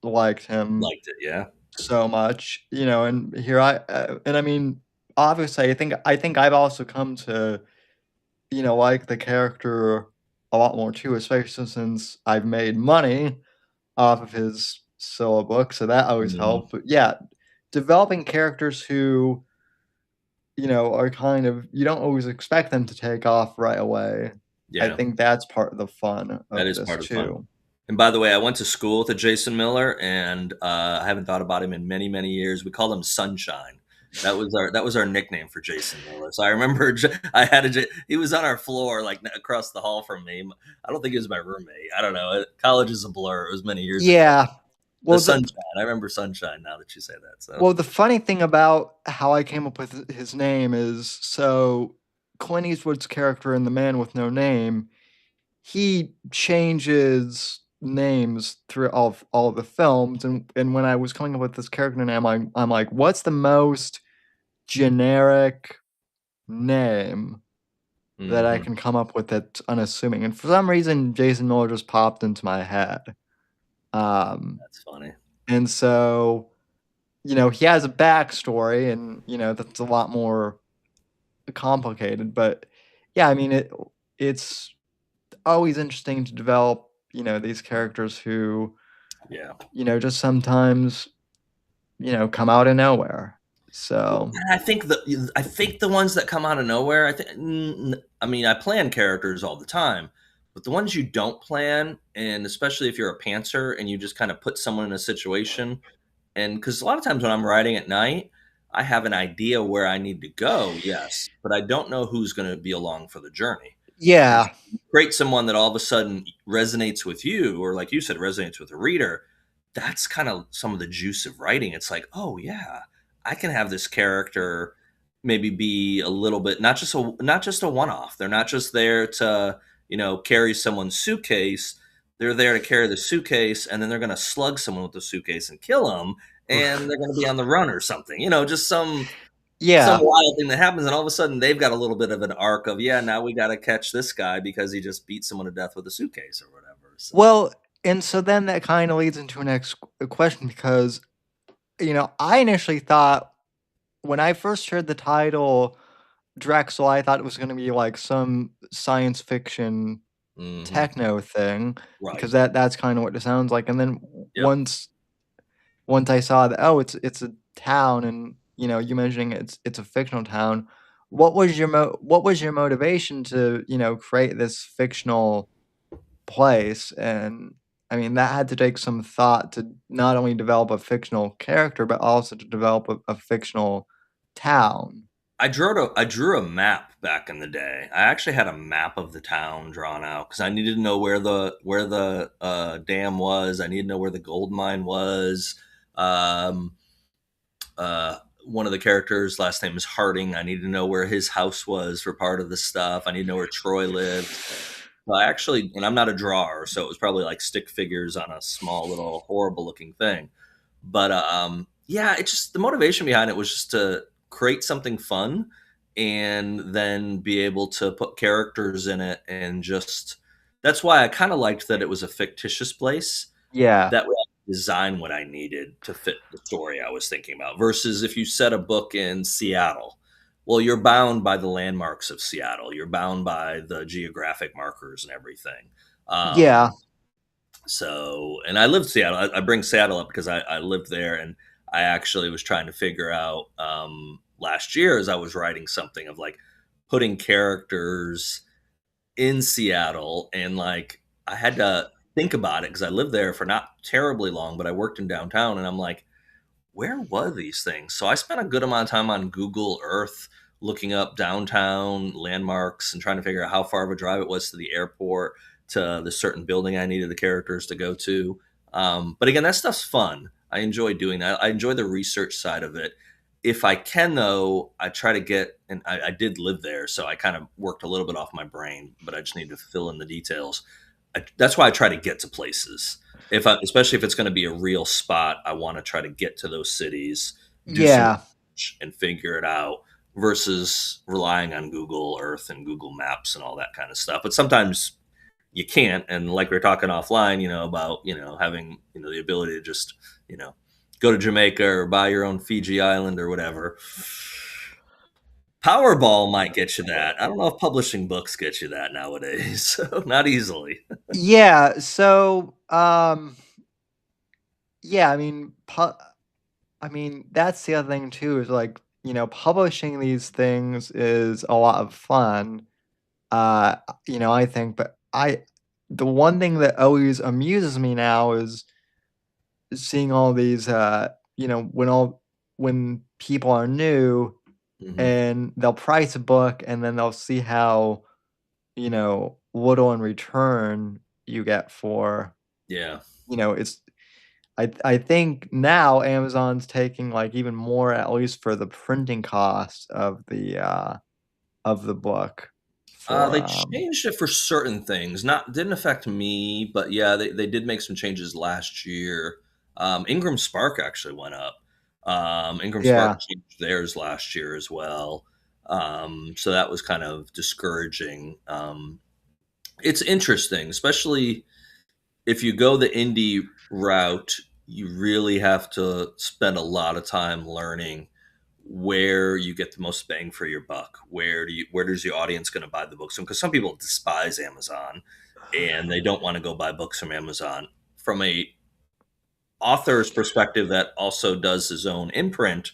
liked him Liked it. Yeah. so much, and here and I mean, obviously, I think I've also come to, like the character a lot more too, especially since I've made money off of his solo book, so that always Mhm. helped. But yeah, developing characters who, are kind of, you don't always expect them to take off right away. I Yeah. think that's part of the fun That of is this part of the fun. too. And by the way, I went to school with a Jason Miller, and I haven't thought about him in many, many years. We call him Sunshine That was our nickname for Jason Willis. I remember I had he was on our floor like across the hall from me. I don't think he was my roommate. I don't know. College is a blur. It was many years ago. Yeah. The Well, Sunshine. I remember Sunshine now that you say that. So well, the funny thing about how I came up with his name is so Clint Eastwood's character in The Man with No Name, he changes names through all of the films, and when I was coming up with this character name, I'm like, what's the most generic name that I can come up with that's unassuming? And for some reason, Jason Miller just popped into my head. that's funny. And so, he has a backstory, and that's a lot more complicated. But yeah, I mean, it's always interesting to develop, these characters who, Yeah. just sometimes, come out of nowhere. So I think the ones that come out of nowhere. I mean, I plan characters all the time, but the ones you don't plan, and especially if you're a pantser and you just kind of put someone in a situation, and because a lot of times when I'm writing at night, I have an idea where I need to go, yes, but I don't know who's going to be along for the journey. And yeah, create someone that all of a sudden resonates with you, or like you said, resonates with the reader. That's kind of some of the juice of writing. It's like, oh yeah, I can have this character maybe be a little bit not just a one off. They're not just there to carry someone's suitcase. They're there to carry the suitcase, and then they're going to slug someone with the suitcase and kill them, and they're going to be on the run or something. Just some yeah. wild thing that happens, and all of a sudden they've got a little bit of an arc of, yeah, now we got to catch this guy because he just beat someone to death with a suitcase or whatever. So. Well, and so then that kind of leads into a next question, because I initially thought, when I first heard the title Drexel, I thought it was going to be like some science fiction techno thing, Right. because that's kind of what it sounds like. And then Yep. once I saw that, oh, it's a town, and you mentioning it's a fictional town. What was your motivation to create this fictional place? And I mean, that had to take some thought to not only develop a fictional character, but also to develop a fictional town. I drew a map back in the day. I actually had a map of the town drawn out because I needed to know where the dam was. I needed to know where the gold mine was. One of the characters' last name is Harding. I needed to know where his house was for part of the stuff. I need to know where Troy lived. Well, and I'm not a drawer, so it was probably like stick figures on a small little horrible looking thing. But yeah, it just, the motivation behind it was just to create something fun and then be able to put characters in it, and just, that's why I kind of liked that it was a fictitious place. Yeah. That way I could design what I needed to fit the story I was thinking about, versus if you set a book in Seattle, well, you're bound by the landmarks of Seattle. You're bound by the geographic markers and everything. Yeah. So, and I lived Seattle. I bring Seattle up because I lived there, and I actually was trying to figure out last year as I was writing something of like putting characters in Seattle, and like I had to think about it because I lived there for not terribly long, but I worked in downtown, and I'm like, where were these things? So I spent a good amount of time on Google Earth looking up downtown landmarks and trying to figure out how far of a drive it was to the airport, to the certain building I needed the characters to go to. But again, that stuff's fun. I enjoy doing that. I enjoy the research side of it. If I can, though, I try to get, and I did live there, so I kind of worked a little bit off my brain, but I just need to fill in the details. That's why I try to get to places. Especially if it's going to be a real spot, I want to try to get to those cities, do some research and figure it out, versus relying on Google Earth and Google Maps and all that kind of stuff. But sometimes you can't, and like we were talking offline, about having the ability to just go to Jamaica or buy your own Fiji island or whatever. Powerball might get you that. I don't know if publishing books get you that nowadays. So not easily. Yeah. So, yeah, I mean, that's the other thing too, is like, publishing these things is a lot of fun. I think, but the one thing that always amuses me now is seeing all these, when people are new and they'll price a book and then they'll see how, little in return you get for, Yeah. it's I think now Amazon's taking like even more, at least for the printing cost of the book for They changed it for certain things. Not didn't affect me, but yeah, they did make some changes last year. Ingram Spark actually went up. Ingram Spark yeah. changed theirs last year as well. So that was kind of discouraging. It's interesting, especially if you go the indie route, you really have to spend a lot of time learning where you get the most bang for your buck. Where does your audience going to buy the books from? Because some people despise Amazon and they don't want to go buy books from Amazon. From a author's perspective that also does his own imprint,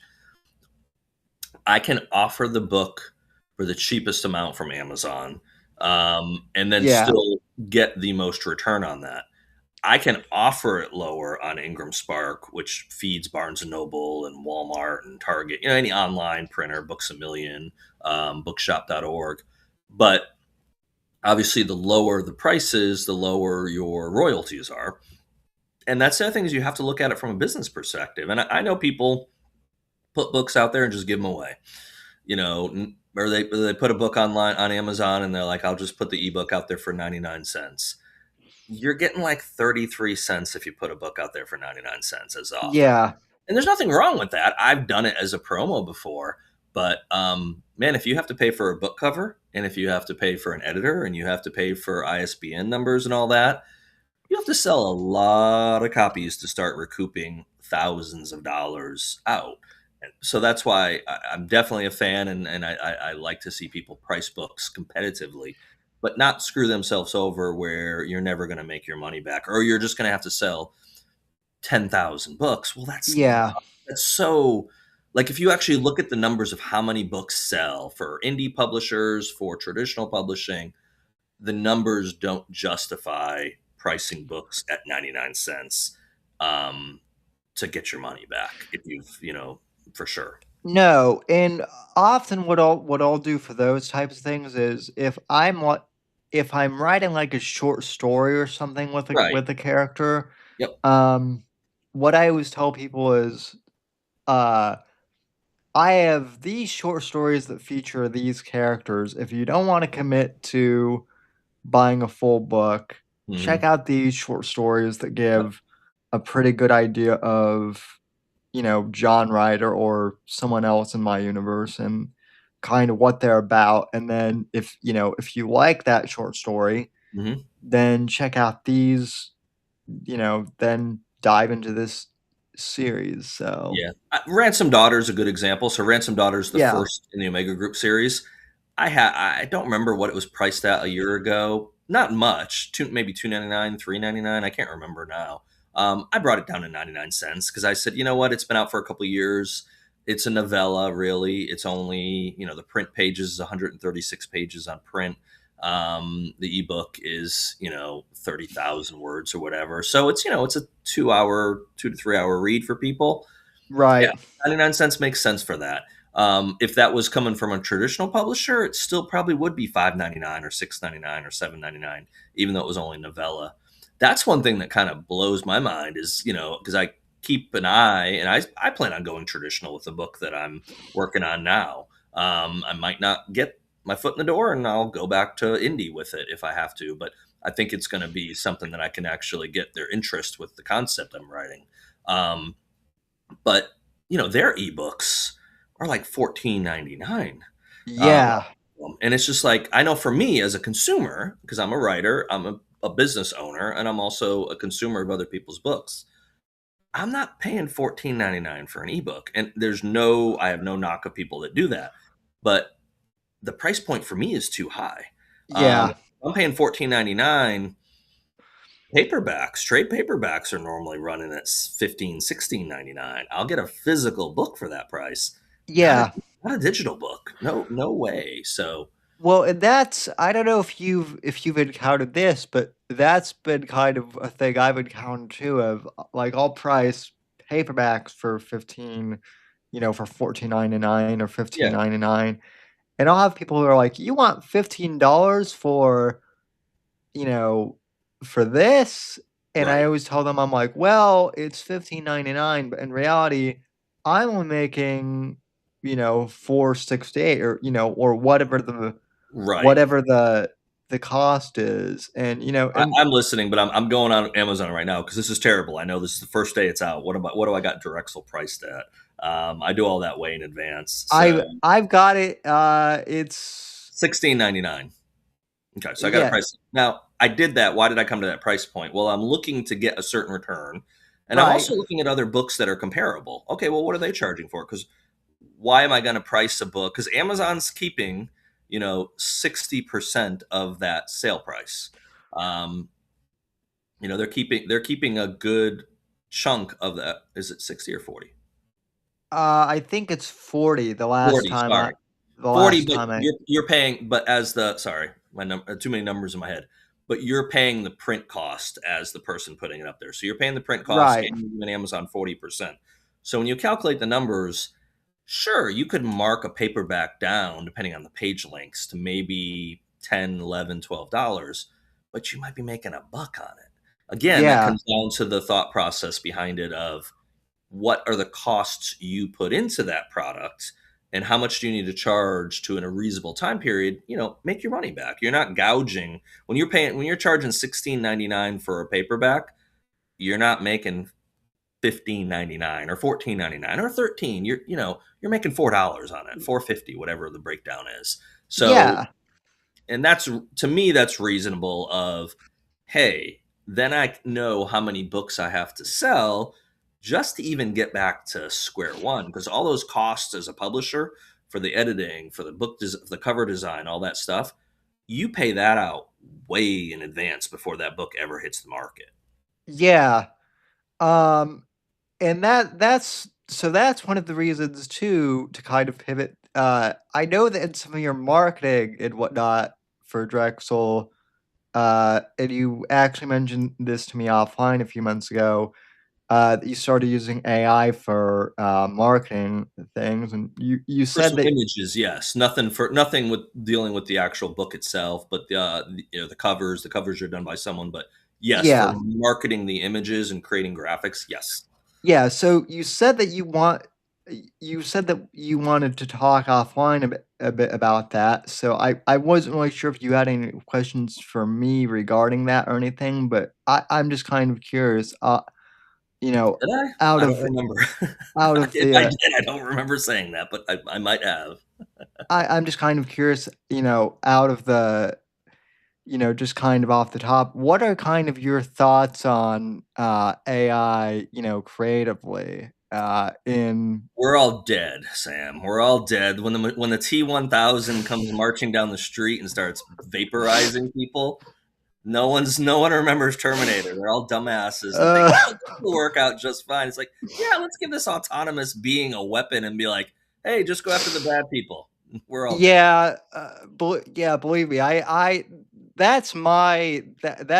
I can offer the book for the cheapest amount from Amazon, and then Yeah. still get the most return on that. I can offer it lower on Ingram Spark, which feeds Barnes and Noble and Walmart and Target, any online printer, Books a Million, bookshop.org. But obviously, the lower the prices, the lower your royalties are. And that's the other thing is you have to look at it from a business perspective. And I know people put books out there and just give them away, or they put a book online on Amazon and they're like, I'll just put the ebook out there for 99 cents. You're getting like 33 cents if you put a book out there for 99 cents as the author. Yeah. And there's nothing wrong with that. I've done it as a promo before. But man, if you have to pay for a book cover and if you have to pay for an editor and you have to pay for ISBN numbers and all that, you have to sell a lot of copies to start recouping thousands of dollars out. And so that's why I'm definitely a fan and I like to see people price books competitively, but not screw themselves over where you're never going to make your money back or you're just going to have to sell 10,000 books. Well, Yeah. that's so, like, if you actually look at the numbers of how many books sell for indie publishers, for traditional publishing, the numbers don't justify pricing books at 99 cents to get your money back if for sure. No, and often what I'll do for those types of things is if I'm writing like a short story or something with a Right. with a character, Yep. what I always tell people is uh I have these short stories that feature these characters. If you don't want to commit to buying a full book, check Hmm. out these short stories that Yep. give a pretty good idea of, John Ryder or someone else in my universe and kind of what they're about. And then if you like that short story, Hmm. then check out these, then dive into this series. So, Yeah. Ransom Daughter is a good example. So Ransom Daughter is the yeah. first in the Omega Group series. I don't remember what it was priced at a year ago. Not much, maybe $2.99, $3.99. I can't remember now. I brought it down to 99 cents because I said, you know what? It's been out for a couple of years. It's a novella, really. It's only, the print pages is 136 pages on print. The ebook is, 30,000 words or whatever. So it's a 2 to 3 hour read for people. Yeah, Right. 99 cents makes sense for that. If that was coming from a traditional publisher, it still probably would be $5.99 or $6.99 or $7.99, even though it was only novella. That's one thing that kind of blows my mind is, because I keep an eye and I plan on going traditional with the book that I'm working on now. I might not get my foot in the door and I'll go back to indie with it if I have to, but I think it's going to be something that I can actually get their interest with the concept I'm writing. But their ebooks are like $14.99. Yeah. And it's just like, I know for me as a consumer, because I'm a writer, I'm a business owner, and I'm also a consumer of other people's books. I'm not paying $14.99 for an ebook. And I have no knock of people that do that. But the price point for me is too high. Yeah. I'm paying $14.99. Trade paperbacks are normally running at $15, $16.99. I'll get a physical book for that price. Yeah. Not a digital book. No way. So Well, and that's I don't know if you've encountered this, but that's been kind of a thing I've encountered too of like I'll price paperbacks for 15, for $14.99 or Yeah, $15.99. And I'll have people who are like, "You want $15 you know, for this?" And I right. always tell them, I'm like, "Well, it's $15.99, but in reality, I'm only making, 468 or Right. whatever the cost is." And, and I'm listening, but I'm going on Amazon right now because this is terrible. I know this is the first day it's out. What do I got Drexel priced at? I do all that way in advance. So I've got it, it's 16.99. Okay, so I got a yeah, price. Now, I did that. Why did I come to that price point? Well, I'm looking to get a certain return, and I'm right. also looking at other books that are comparable. Okay, well, what are they charging for? Because why am I going to price a book? Because Amazon's keeping, 60% of that sale price. Um, they're keeping a good chunk of that. Is it 60 or 40? I think it's 40 40, sorry. the 40, last but time I you're paying, but as the sorry, too many numbers in my head. But you're paying the print cost as the person putting it up there. So you're paying the print cost right. and you're giving Amazon 40%. So when you calculate the numbers, sure, you could mark a paperback down depending on the page lengths to maybe 10, 11, $12, but you might be making a buck on it. Again, that Yeah. comes down to the thought process behind it of what are the costs you put into that product and how much do you need to charge to in a reasonable time period, make your money back. You're not gouging when you're charging 16.99 for a paperback, you're not making 15.99 or 14.99 or 13. You're making $4 on it, 4.50, whatever the breakdown is. So, Yeah. and that's, to me, that's reasonable of, hey, then I know how many books I have to sell just to even get back to square one, because all those costs as a publisher for the editing, for the the cover design, all that stuff, you pay that out way in advance before that book ever hits the market. Yeah. Um, and that's one of the reasons too to kind of pivot. I know that in some of your marketing and whatnot for Drexel, and you actually mentioned this to me offline a few months ago, that you started using AI for marketing things, and you For said some that images, yes. Nothing with dealing with the actual book itself, but the covers. The covers are done by someone, but yes, for yeah, marketing the images and creating graphics, yes. yeah. So you said that you wanted to talk offline a bit about that. So I wasn't really sure if you had any questions for me regarding that or anything, but I'm just kind of curious. You know, Did I? out I of don't remember. out of If I did, I don't remember saying that, but I might have. I'm just kind of curious. Out of the just kind of off the top, what are kind of your thoughts on AI, creatively in We're all dead, Sam. We're all dead. When the T-1000 comes marching down the street and starts vaporizing people, no one remembers Terminator. They're all dumbasses and think, uh oh, this will work out just fine. It's like, yeah, let's give this autonomous being a weapon and be like, hey, just go after the bad people. We're all dead. yeah, yeah, believe me, that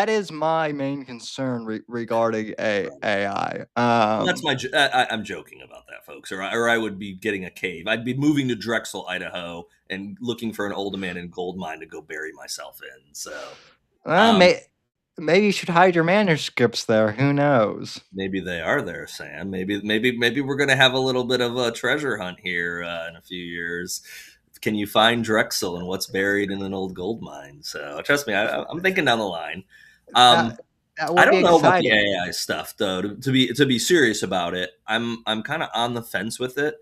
is my main concern regarding AI. Well, that's I'm joking about that, folks. Or I would be getting a cave. I'd be moving to Drexel, Idaho, and looking for an old abandoned gold mine to go bury myself in. So, uh, um, may, maybe you should hide your manuscripts there. Who knows? maybe they are there, Sam. Maybe we're gonna have a little bit of a treasure hunt here in a few years. Can you find Drexel and what's buried in an old gold mine? So, trust me, I'm thinking down the line. Um, That that I would be don't know about the exciting. AI stuff though. To be serious about it, I'm kind of on the fence with it.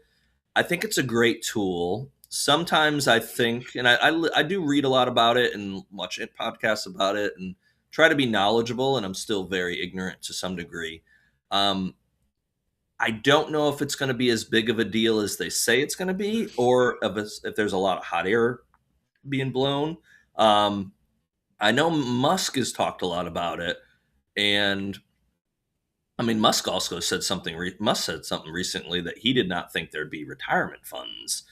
I think it's a great tool. Sometimes I think, and I do read a lot about it and watch podcasts about it and try to be knowledgeable, and I'm still very ignorant to some degree. Um, I don't know if it's going to be as big of a deal as they say it's going to be, or if there's a lot of hot air being blown. Um, I know Musk has talked a lot about it, and I mean, Musk said something recently that he did not think there'd be retirement funds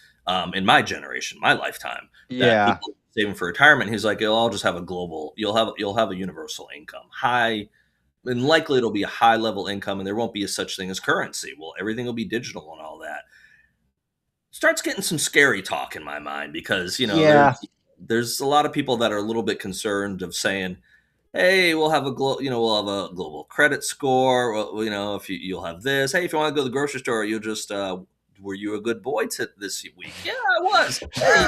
in my generation, my lifetime, that Yeah. people saving for retirement. He's like, it'll all just have a global. You'll have a universal income, high, and likely it'll be a high level income, and there won't be a such thing as currency. Well, everything will be digital and all that. starts getting some scary talk in my mind because, Yeah. there's a lot of people that are a little bit concerned of saying, hey, we'll have we'll have a global credit score. Well, if you'll have this. Hey, if you want to go to the grocery store, you'll just were you a good boy this week? Yeah, I was. Hey,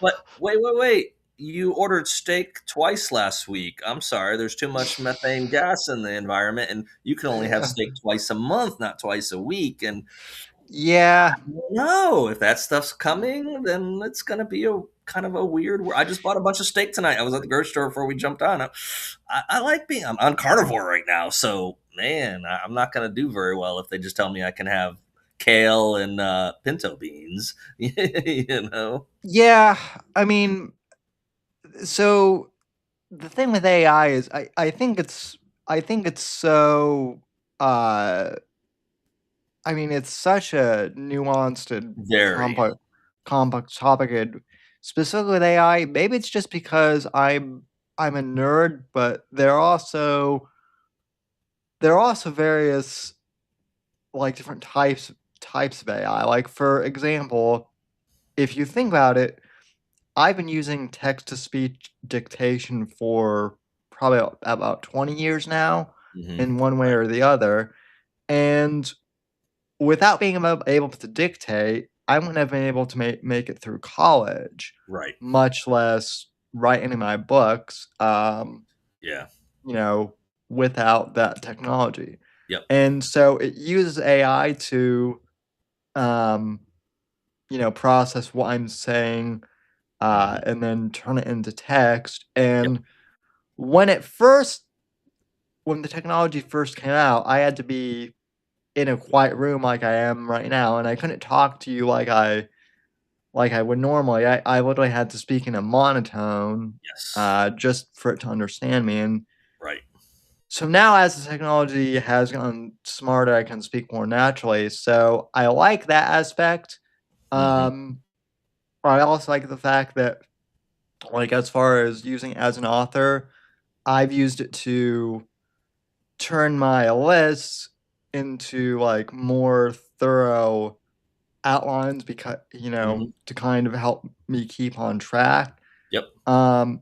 but wait. You ordered steak twice last week. I'm sorry, there's too much methane gas in the environment, and you can only have Yeah. steak twice a month, not twice a week. And Yeah. no, if that stuff's coming, then it's gonna be a kind of a weird. I just bought a bunch of steak tonight. I was at the grocery store before we jumped on. I like I'm on carnivore right now, so man, I'm not gonna do very well if they just tell me I can have kale and pinto beans. Yeah. I mean, so the thing with AI is I think it's so I mean, it's such a nuanced and Very. complex topic, and specifically with AI, maybe it's just because I'm a nerd, but there are also various like different types of AI. Like for example, if you think about it, I've been using text to speech dictation for probably about 20 years now, Hmm. in one way or the other, and without being able to dictate, I wouldn't have been able to make it through college, Right. much less write any of my books, Yeah. you know, without that technology. Yep. And so it uses AI to, um, process what I'm saying, Hmm. and then turn it into text. Yep. And when when the technology first came out, I had to be in a quiet room like I am right now, and I couldn't talk to you like I would normally. I literally had to speak in a monotone, Yes. just for it to understand me. And Right. so now, as the technology has gotten smarter, I can speak more naturally. So I like that aspect. Hmm. Um, I also like the fact that, like, as far as using it as an author, I've used it to turn my lists into like more thorough outlines, because Hmm. to kind of help me keep on track. Yep.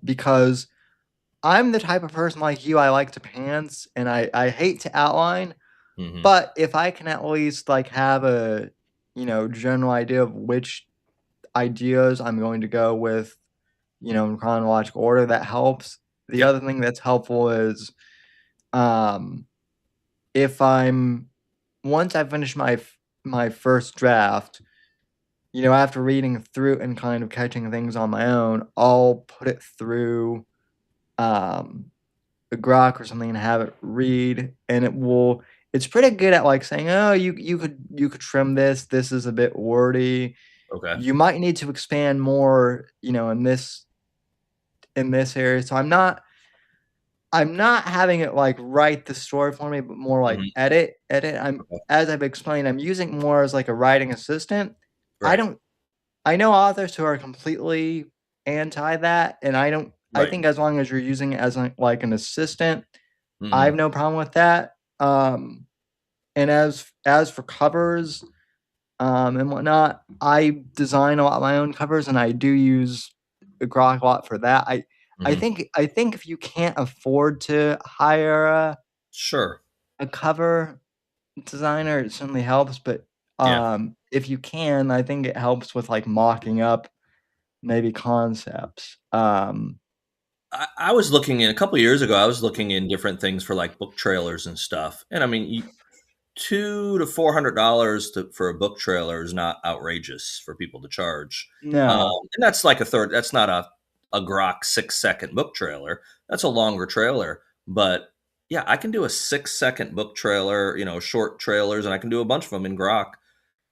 Because I'm the type of person like you, I like to pants and I hate to outline, Hmm. but if I can at least like have a general idea of which ideas I'm going to go with, in chronological order, that helps. The Yep. other thing that's helpful is, um if I'm once I finish my first draft, after reading through and kind of catching things on my own, I'll put it through um, a Grok or something and have it read, and it's pretty good at like saying, "Oh, you could trim this. This is a bit wordy. Okay. You might need to expand more, in this area." So I'm not having it like write the story for me, but more like Hmm. edit. Okay. As I've explained, I'm using it more as like a writing assistant. I Right. don't I know authors who are completely anti that, and I Right. think as long as you're using it as like an assistant, I have Hmm. no problem with that. And as for covers, and whatnot, I design a lot of my own covers, and I do use a Grok a lot for that. Hmm. I think if you can't afford to hire Sure. a cover designer, it certainly helps, but, Yeah. if you can, I think it helps with, like, mocking up maybe concepts. I was looking in a couple of years ago. I was looking in different things for like book trailers and stuff, and I mean, $200 to $400 for a book trailer is not outrageous for people to charge. No. And that's like a third. That's not a Grok 6 second book trailer. That's a longer trailer. But yeah, I can do a 6 second book trailer. Short trailers, and I can do a bunch of them in Grok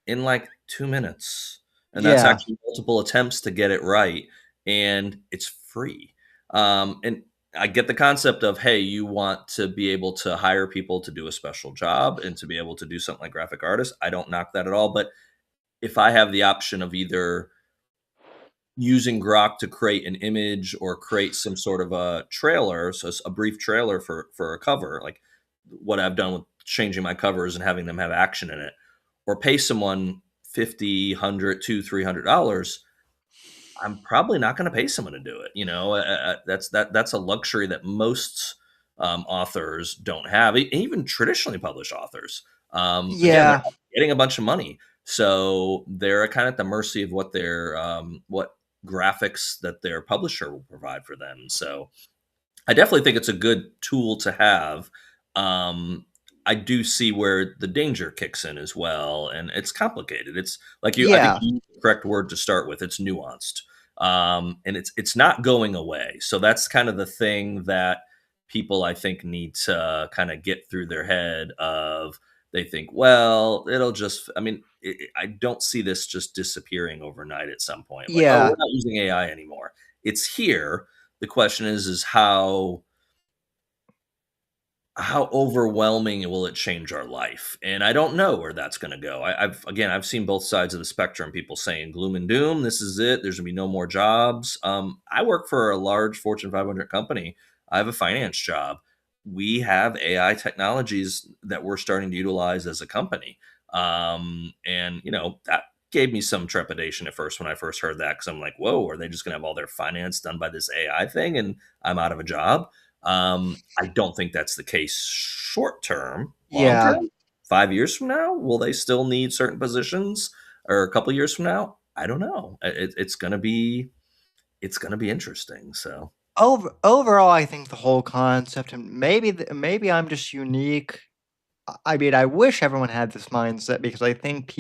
in like 2 minutes. And that's Yeah. actually multiple attempts to get it right. And it's free. And I get the concept of, hey, you want to be able to hire people to do a special job and to be able to do something like graphic artists. I don't knock that at all. But if I have the option of either using Grok to create an image or create some sort of a trailer, so a brief trailer for a cover, like what I've done with changing my covers and having them have action in it, or pay someone $50, $100, $200, $300, I'm probably not going to pay someone to do it. That's a luxury that most authors don't have. Even traditionally published authors, again, they're Yeah. not getting a bunch of money, so they're kind of at the mercy of what graphics that their publisher will provide for them. So I definitely think it's a good tool to have. Um, I do see where the danger kicks in as well, and it's complicated. It's like I think Yeah. you used the correct word to start with. It's nuanced, and it's not going away. So that's kind of the thing that people, I think, need to kind of get through their head of. They think, well, it'll just. I mean, I don't see this just disappearing overnight at some point. Like, oh, we're Yeah. not using AI anymore. It's here. The question is how overwhelming will it change our life? And I don't know where that's going to go. I've seen both sides of the spectrum. People saying gloom and doom. This is it. There's going to be no more jobs. I work for a large Fortune 500 company. I have a finance job. We have AI technologies that we're starting to utilize as a company, and that gave me some trepidation at first when I first heard that, because I'm like, whoa, are they just going to have all their finance done by this AI thing, and I'm out of a job? I don't think that's the case short term. Long Yeah. term, 5 years from now, will they still need certain positions? Or a couple years from now, I don't know. It's gonna be interesting. So Overall, I think the whole concept, and maybe I'm just unique. I mean, I wish everyone had this mindset, because I think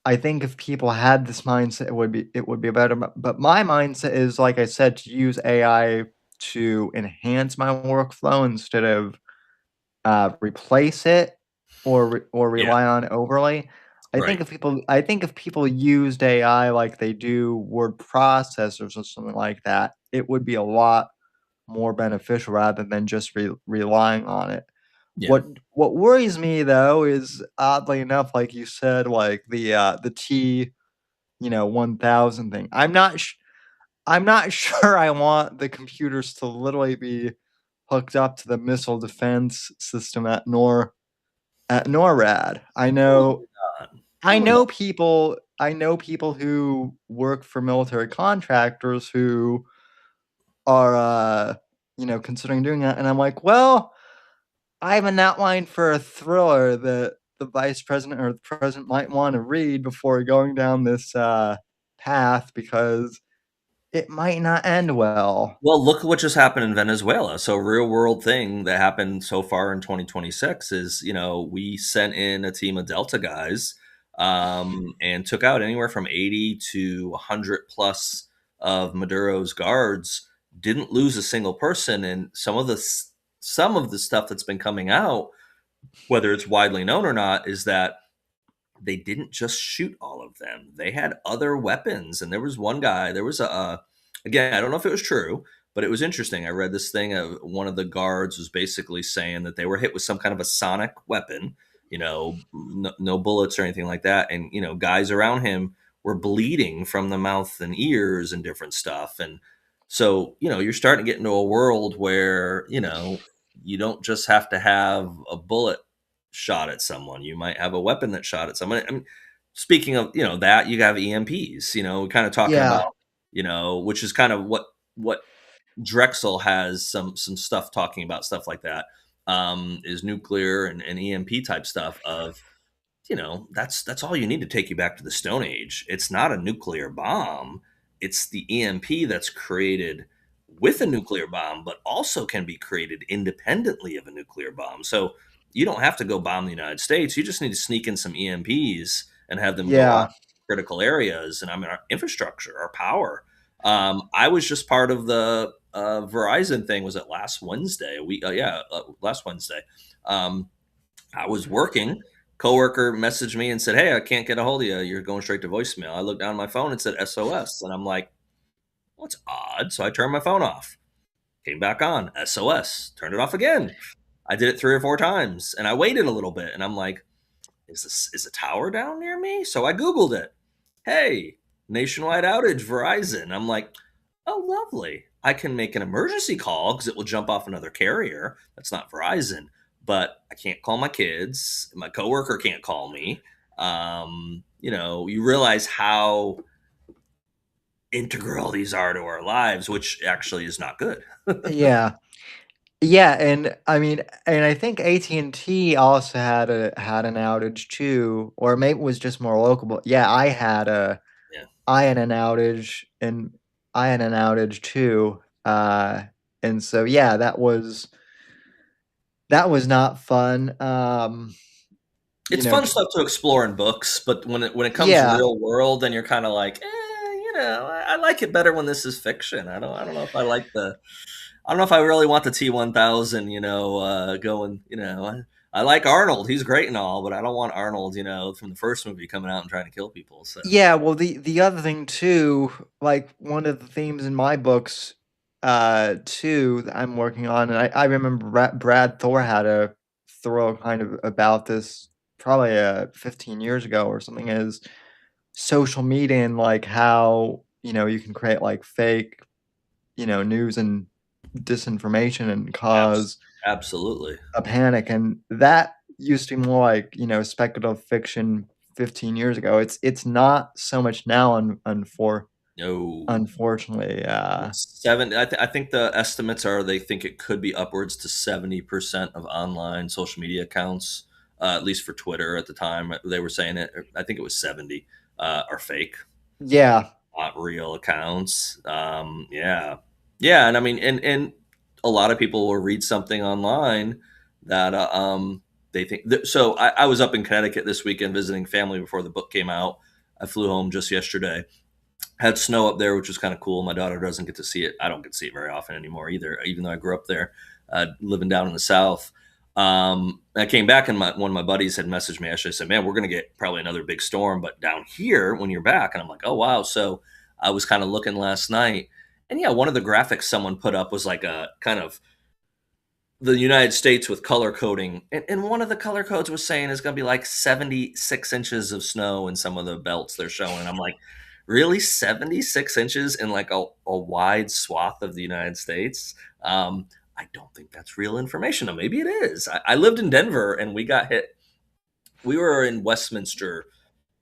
if people had this mindset, it would be better. But my mindset is, like I said, to use AI to enhance my workflow instead of replace it, or yeah, rely on it overly. right, I think if people used AI like they do word processors or something like that, it would be a lot more beneficial rather than just relying on it. yeah. What worries me though is, oddly enough, like you said, like the T 1000 thing. I'm not sure I want the computers to literally be hooked up to the missile defense system at NORAD. Probably not. Probably not. I know people who work for military contractors who are considering doing that, and I'm like, well, I have an outline for a thriller that the vice president or the president might want to read before going down this path, because it might not end well. Well, look at what just happened in Venezuela. So, a real world thing that happened so far in 2026 is, we sent in a team of Delta guys, and took out anywhere from 80 to 100 plus of Maduro's guards. Didn't lose a single person, and some of the stuff that's been coming out, whether it's widely known or not, is that they didn't just shoot all of them. They had other weapons. And there was one guy, there was again, I don't know if it was true, but it was interesting. I read this thing of one of the guards was basically saying that they were hit with some kind of a sonic weapon, no bullets or anything like that. And, guys around him were bleeding from the mouth and ears and different stuff. And so, you're starting to get into a world where, you don't just have to have a bullet shot at someone. You might have a weapon that shot at someone. I mean, speaking of, that, you have EMPs, kind of talking Yeah, about, which is kind of what Drexel has some stuff talking about stuff like that, is nuclear and EMP type stuff of, that's all you need to take you back to the Stone Age. It's not a nuclear bomb. It's the EMP that's created with a nuclear bomb, but also can be created independently of a nuclear bomb. So you don't have to go bomb the United States. You just need to sneak in some EMPs and have them go off yeah, critical areas. And I mean, our infrastructure, our power. I was just part of the Verizon thing. Was it last Wednesday? Last Wednesday. I was working. Coworker messaged me and said, "Hey, I can't get a hold of you. You're going straight to voicemail." I looked down at my phone and said SOS, and I'm like, "Well, that's odd." So I turned my phone off. Came back on SOS. Turned it off again. I did it 3 or 4 times, and I waited a little bit, and I'm like, is a tower down near me? So I Googled it. Hey, nationwide outage, Verizon. I'm like, oh, lovely. I can make an emergency call because it will jump off another carrier. That's not Verizon, but I can't call my kids. My coworker can't call me. You realize how integral these are to our lives, which actually is not good. Yeah. Yeah, and I mean, and I think AT&T also had an outage too, or maybe it was just more local. But yeah, Yeah. I had an outage, and I had an outage too. And so yeah, that was not fun. You It's know, fun stuff to explore in books, but when it comes yeah, real world, then you're kind of like, I like it better when this is fiction. I don't know if I don't know if I really want the T-1000, going. I like Arnold; he's great and all, but I don't want Arnold, from the first movie coming out and trying to kill people. So yeah. Well, the other thing too, like one of the themes in my books, too, that I'm working on, and I remember Brad Thor had a thorough kind of about this probably 15 years ago or something. Is social media and like how you can create like fake news and disinformation and abs- cause absolutely, a panic, and that used to be more like speculative fiction 15 years ago. It's not so much now, no. unfortunately. I think the estimates are they think it could be upwards to 70% of online social media accounts, at least for Twitter at the time they were saying it. I think it was 70 are fake, Yeah, not real accounts. Yeah, and I mean, and a lot of people will read something online that they think. So I was up in Connecticut this weekend visiting family before the book came out. I flew home just yesterday, had snow up there, which was kind of cool. My daughter doesn't get to see it. I don't get to see it very often anymore either, even though I grew up there, living down in the South. I came back and one of my buddies had messaged me. Actually, said, "Man, we're going to get probably another big storm, but down here when you're back." And I'm like, "Oh wow!" So I was kind of looking last night, and yeah, one of the graphics someone put up was like a kind of the United States with color coding, and one of the color codes was saying it's going to be like 76 inches of snow in some of the belts they're showing. And I'm like, really, 76 inches in like a wide swath of the United States? I don't think that's real information. Now, maybe it is. I lived in Denver and we got hit. We were in Westminster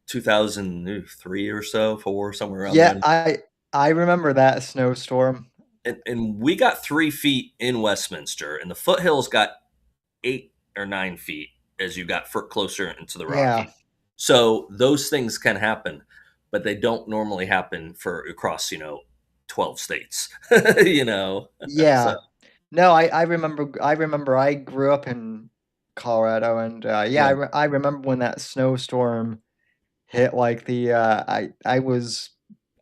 2003 or so, four, somewhere around yeah. then. I remember that snowstorm. And we got 3 feet in Westminster, and the foothills got 8 or 9 feet as you got closer into the Yeah, Rocky. So those things can happen, but they don't normally happen for across 12 states. you know, so yeah. No, I remember I grew up in Colorado, and yeah, yeah, I remember when that snowstorm hit. Like I was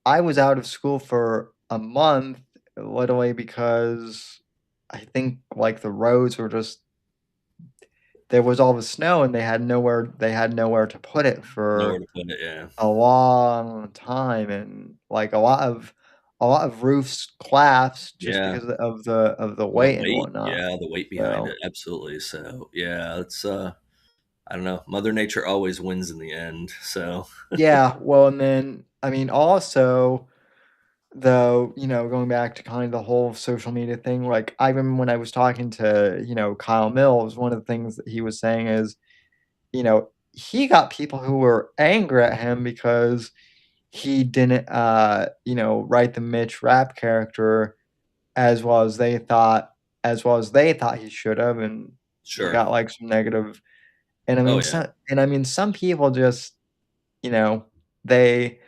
out of school for a month, literally, because I think like the roads were just there was all the snow, and they had nowhere to put it nowhere for to put it. Yeah, a long time, and like a lot of roofs collapsed just yeah. because of the The weight and weight, whatnot. yeah, the weight behind So it, absolutely. So yeah, it's I don't know. Mother Nature always wins in the end. So yeah, well, and then I mean also, though, going back to kind of the whole social media thing, like I remember when I was talking to, Kyle Mills, one of the things that he was saying is, he got people who were angry at him because he didn't, write the Mitch Rapp character as well as they thought he should have, and he sure. got like some negative. And I Oh mean, yeah. some people just, you know, they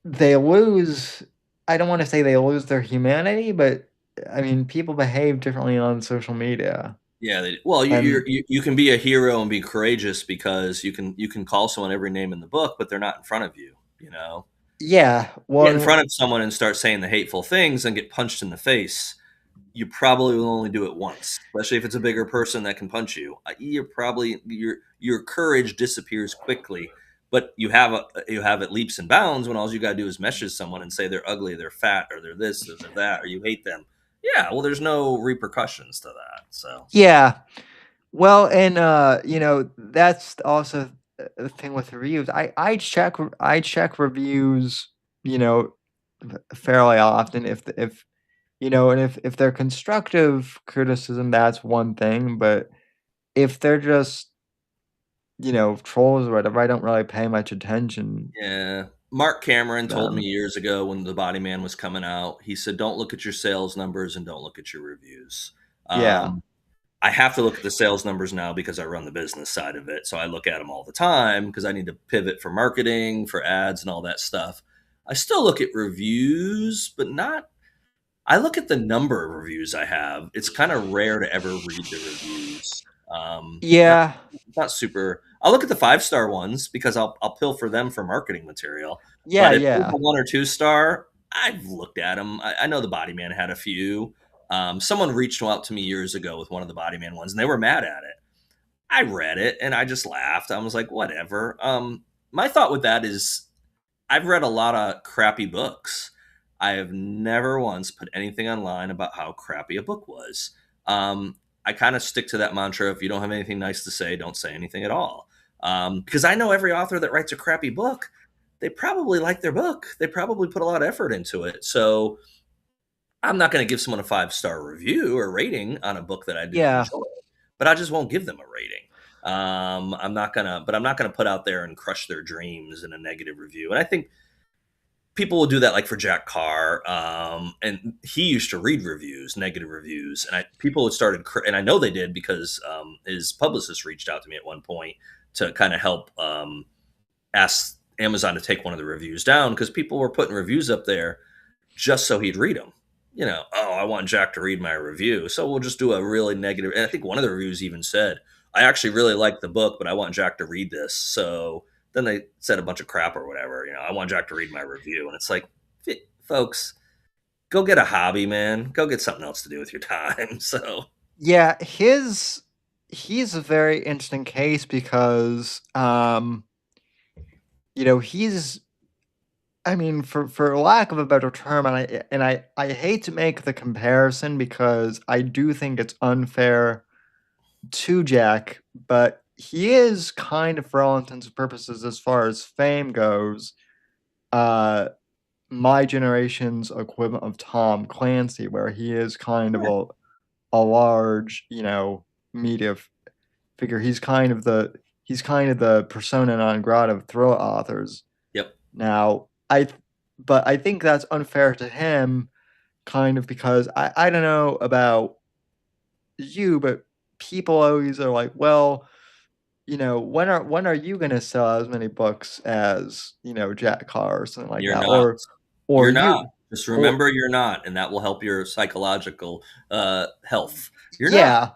they lose. I don't want to say they lose their humanity, but I mean, people behave differently on social media, Yeah, well, and you can be a hero and be courageous because you can call someone every name in the book, but they're not in front of you. yeah, Get in well, front of someone and start saying the hateful things and get punched in the face. You probably will only do it once, especially if it's a bigger person that can punch you. You're probably your courage disappears quickly, but you have it leaps and bounds when all you gotta do is message someone and say they're ugly, they're fat, or they're this, or they're that, or you hate them. Yeah, well, there's no repercussions to that. So yeah. Well, and that's also the thing with reviews. I check reviews, you know, fairly often, and if they're constructive criticism, that's one thing, but if they're just trolls or whatever, I don't really pay much attention. Yeah. Mark Cameron to told me them. years ago when The Body Man was coming out, he said, "Don't look at your sales numbers and don't look at your reviews." Yeah. Um, I have to look at the sales numbers now because I run the business side of it. So I look at them all the time because I need to pivot for marketing, for ads, and all that stuff. I still look at reviews, but not. I look at the number of reviews I have. It's kind of rare to ever read the reviews. Not Yeah. not super. I'll look at the 5-star ones because I'll pilfer them for marketing material. Yeah, But if it's yeah. a 1 or 2-star, I've looked at them. I know the Body Man had a few. Someone reached out to me years ago with one of the Body Man ones, and they were mad at it. I read it and I just laughed. I was like, whatever. My thought with that is, I've read a lot of crappy books. I have never once put anything online about how crappy a book was. I kind of stick to that mantra: if you don't have anything nice to say, don't say anything at all. Because I know every author that writes a crappy book, they probably like their book. They probably put a lot of effort into it. So I'm not going to give someone a 5-star review or rating on a book that I didn't Yeah. enjoy, but I just won't give them a rating. I'm not gonna put out there and crush their dreams in a negative review. And I think people will do that, like for Jack Carr, and he used to read reviews, negative reviews, and people had started, and I know they did because his publicist reached out to me at one point to kind of help ask Amazon to take one of the reviews down because people were putting reviews up there just so he'd read them. Oh, I want Jack to read my review, so we'll just do a really negative. And I think one of the reviews even said, "I actually really like the book, but I want Jack to read this." So then they said a bunch of crap or whatever. I want Jack to read my review, and it's like, folks, go get a hobby, man. Go get something else to do with your time. So Yeah, he's a very interesting case because he's, I mean, for lack of a better term, and I hate to make the comparison because I do think it's unfair to Jack, but he is kind of, for all intents and purposes, as far as fame goes, uh, my generation's equivalent of Tom Clancy, where he is kind of a large, media figure. He's kind of the persona non grata of thriller authors. yep, Now, but I think that's unfair to him, kind of because I don't know about you, but people always are like, well, when are you gonna sell as many books as Jack Carr or something like you're that, not. or You're not. you, Just or remember, you're not, and that will help your psychological health. You're not. yeah,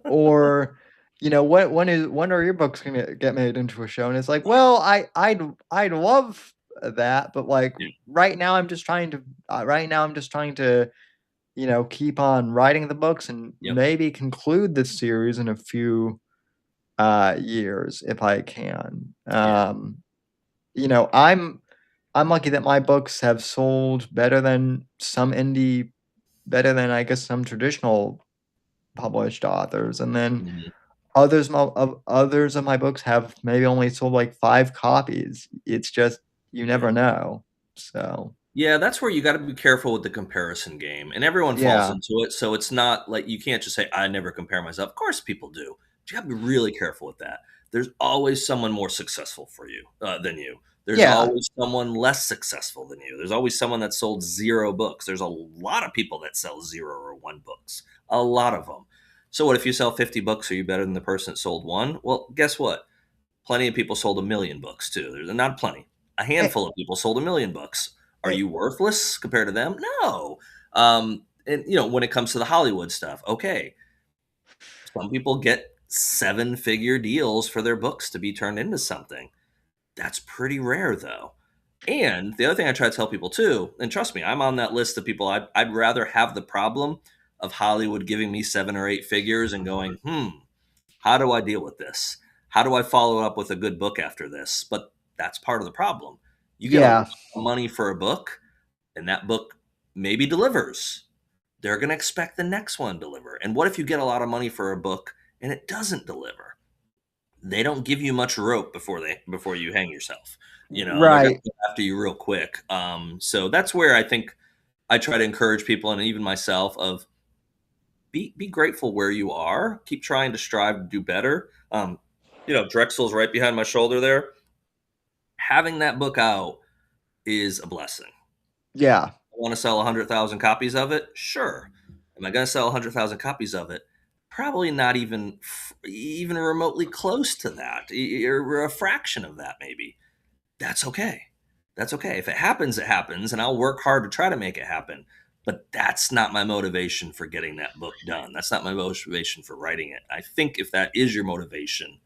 or when are your books gonna get made into a show? And it's like, well, I'd love that, but like Yeah. right now I'm just trying to keep on writing the books and Yep. maybe conclude this series in a few years if I can. Yeah. I'm lucky that my books have sold better than I guess some traditional published authors, and then Mhm. others of my books have maybe only sold like 5 copies. It's just you Yeah. never know. So Yeah, that's where you got to be careful with the comparison game, and everyone falls yeah, into it. So it's not like you can't just say, "I never compare myself." Of course, people do. But you got to be really careful with that. There's always someone more successful for you than you. There's yeah, always someone less successful than you. There's always someone that sold 0 books. There's a lot of people that sell 0 or 1 books. A lot of them. So what if you sell 50 books? Are you better than the person that sold one? Well, guess what? Plenty of people sold 1 million books too. There's not plenty. A eh, handful of people sold 1 million books. Are eh, you worthless compared to them? No. And when it comes to the Hollywood stuff, okay, some people get 7-figure deals for their books to be turned into something. That's pretty rare, though. And the other thing I try to tell people too, and trust me, I'm on that list of people. I'd rather have the problem of Hollywood giving me 7 or 8 figures and going, how do I deal with this? How do I follow up with a good book after this? But that's part of the problem. You get a lot yeah, of money for a book, and that book maybe delivers. They're going to expect the next one to deliver. And what if you get a lot of money for a book and it doesn't deliver? They don't give you much rope before you hang yourself. They're going to right. go after you real quick. So that's where I think I try to encourage people, and even myself, of be grateful where you are. Keep trying to strive to do better. Drexel's right behind my shoulder there. Having that book out is a blessing. Yeah. I want to sell 100,000 copies of it? Sure. Am I going to sell 100,000 copies of it? Probably not even remotely close to that, or a fraction of that, maybe. That's okay. That's okay. If it happens, it happens, and I'll work hard to try to make it happen. But that's not my motivation for getting that book done. That's not my motivation for writing it. I think if that is your motivation,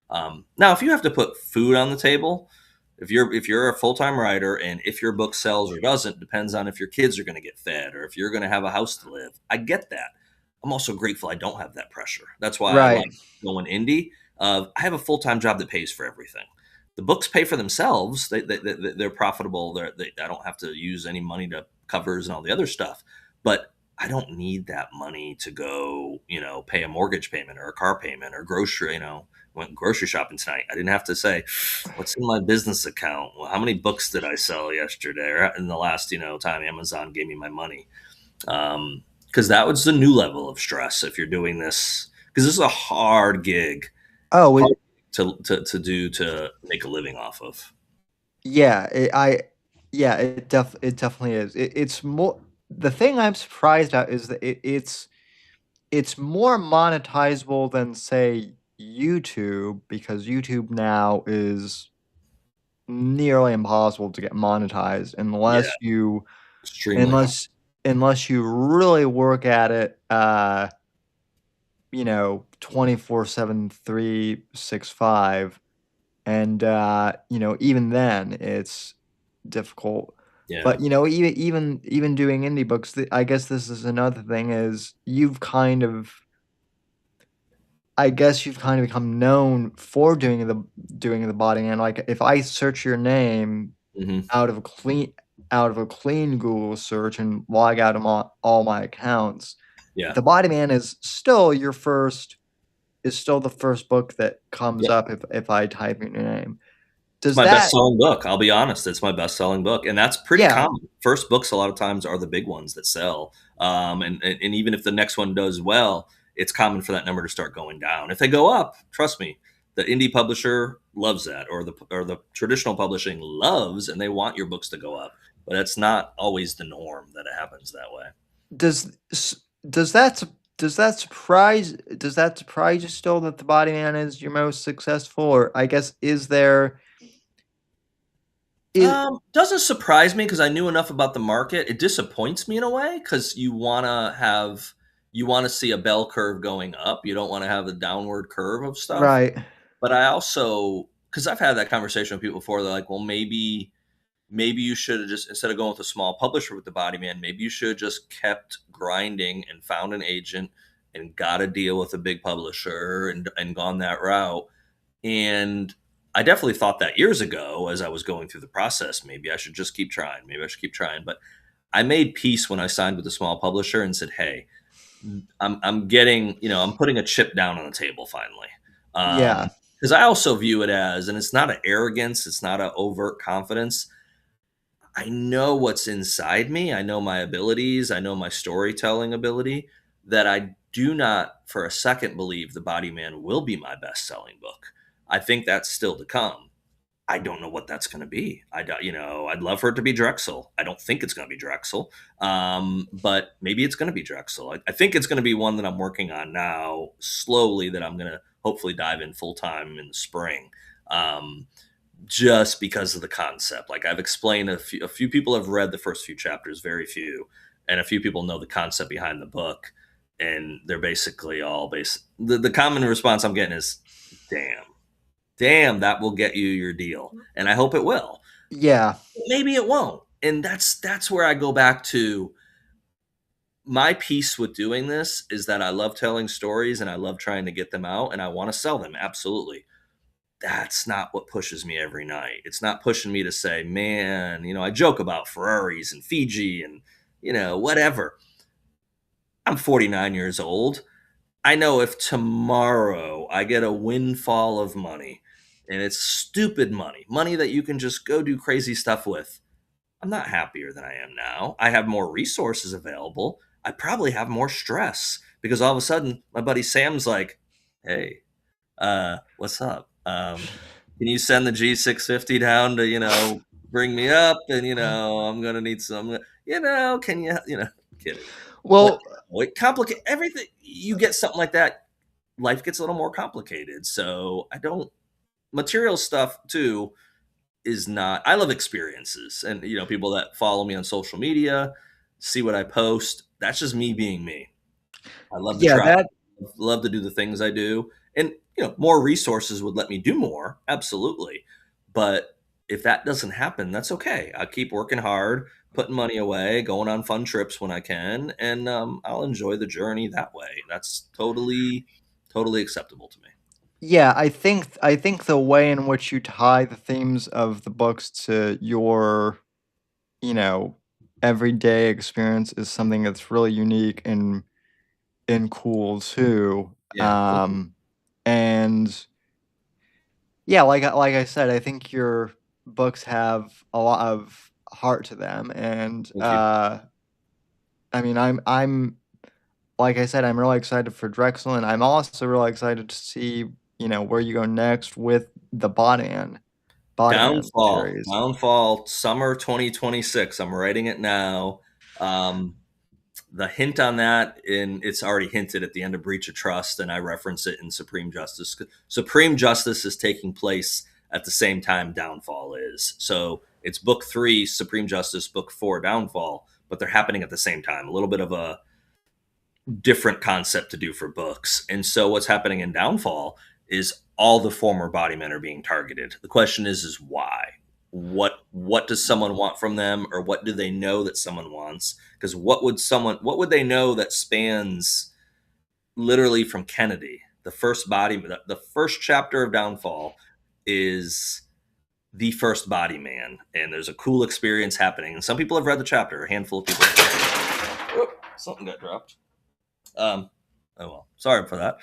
now if you have to put food on the table, if you're a full-time writer, and if your book sells or doesn't depends on if your kids are going to get fed or if you're going to have a house to live. I get that. I'm also grateful I don't have that pressure. That's why I Right. like going indie. I have a full-time job that pays for everything. The books pay for themselves. They're profitable. I don't have to use any money to covers and all the other stuff. But I don't need that money to go, pay a mortgage payment or a car payment or grocery. Went grocery shopping tonight. I didn't have to say, what's in my business account? Well, how many books did I sell yesterday or in the last, time Amazon gave me my money? Because that was the new level of stress if you're doing this. Because this is a hard gig. Oh, Hard to make a living off of. yeah. It definitely is. It's more. The thing I'm surprised at is that it's more monetizable than, say, YouTube, because YouTube now is nearly impossible to get monetized Yeah, extremely hard. unless unless you really work at it 24/7 365, and even then it's difficult. Yeah. But even doing indie books, I guess this is another thing, is you've kind of become known for doing the body, and like if I search your name Hmm. out of a clean Google search and log out of all my accounts, Yeah. the Body Man is still the first book that comes Yep. up if I type in your name. It's Does my that best-selling book. I'll be honest. It's my best-selling book, and that's pretty Yeah, common. First books a lot of times are the big ones that sell, and even if the next one does well, it's common for that number to start going down. If they go up, trust me, the indie publisher loves that, or the traditional publishing loves, and they want your books to go up. But it's not always the norm that it happens that way. does s- does that su- does that surprise you still that the Body Man is your most successful? Or I guess is Doesn't surprise me because I knew enough about the market. It disappoints me in a way because you want to see a bell curve going up. You don't want to have a downward curve of stuff. right? But I also, because I've had that conversation with people before, they're like, well, maybe you should have just, instead of going with a small publisher with the Body Man, maybe you should have just kept grinding and found an agent and got a deal with a big publisher and gone that route. And I definitely thought that years ago as I was going through the process. Maybe I should just keep trying. Maybe I should keep trying. But I made peace when I signed with a small publisher and said, "Hey, I'm getting, I'm putting a chip down on the table finally." Yeah, Because I also view it as, and it's not an arrogance, it's not an overt confidence. I know what's inside me. I know my abilities. I know my storytelling ability. That I do not for a second believe The Body Man will be my best selling book. I think that's still to come. I don't know what that's going to be. I'd love for it to be Drexel. I don't think it's going to be Drexel, but maybe it's going to be Drexel. I think it's going to be one that I'm working on now, slowly. That I'm going to hopefully dive in full time in the spring, just because of the concept. Like I've explained, a few people have read the first few chapters, very few, and a few people know the concept behind the book, and they're basically all The common response I'm getting is, damn, that will get you your deal. And I hope it will. yeah, Maybe it won't. And that's where I go back to my piece with doing this is that I love telling stories and I love trying to get them out and I want to sell them. Absolutely. That's not what pushes me every night. It's not pushing me to say, man, I joke about Ferraris and Fiji and, whatever. I'm 49 years old. I know if tomorrow I get a windfall of money and it's stupid money that you can just go do crazy stuff with, I'm not happier than I am now. I have more resources available. I probably have more stress because all of a sudden my buddy Sam's like, hey, what's up? Can you send the G650 down to bring me up? And I'm gonna need some. Can you kidding? But Well, it complicate everything. You get something like that, life gets a little more complicated. So I don't material stuff too is not. I love experiences, and people that follow me on social media see what I post. That's just me being me. I love to yeah, travel, that love to do the things I do, and more resources would let me do more, absolutely. But if that doesn't happen, that's okay. I keep working hard, putting money away, going on fun trips when I can, and I'll enjoy the journey that way. That's totally, totally acceptable to me. yeah, I think the way in which you tie the themes of the books to your, you know, everyday experience is something that's really unique and cool too. Yeah, thank you. And yeah, like I said, I think your books have a lot of heart to them, and Thank you. I mean, I'm like I said, I'm really excited for Drexel, and I'm also really excited to see where you go next with the Bodyman series. Downfall, summer 2026. I'm writing it now. Um, the hint on that, it's already hinted at the end of Breach of Trust, and I reference it in Supreme Justice. Supreme Justice is taking place at the same time Downfall is. So it's book 3, Supreme Justice, book 4, Downfall, but they're happening at the same time. A little bit of a different concept to do for books. And so what's happening in Downfall is all the former body men are being targeted. The question is why? What does someone want from them, or what do they know that someone wants? Because what would they know that spans literally from Kennedy? The first chapter of Downfall is the first body man, and there's a cool experience happening. And some people have read the chapter, a handful of people. Something got dropped. Oh well, sorry for that.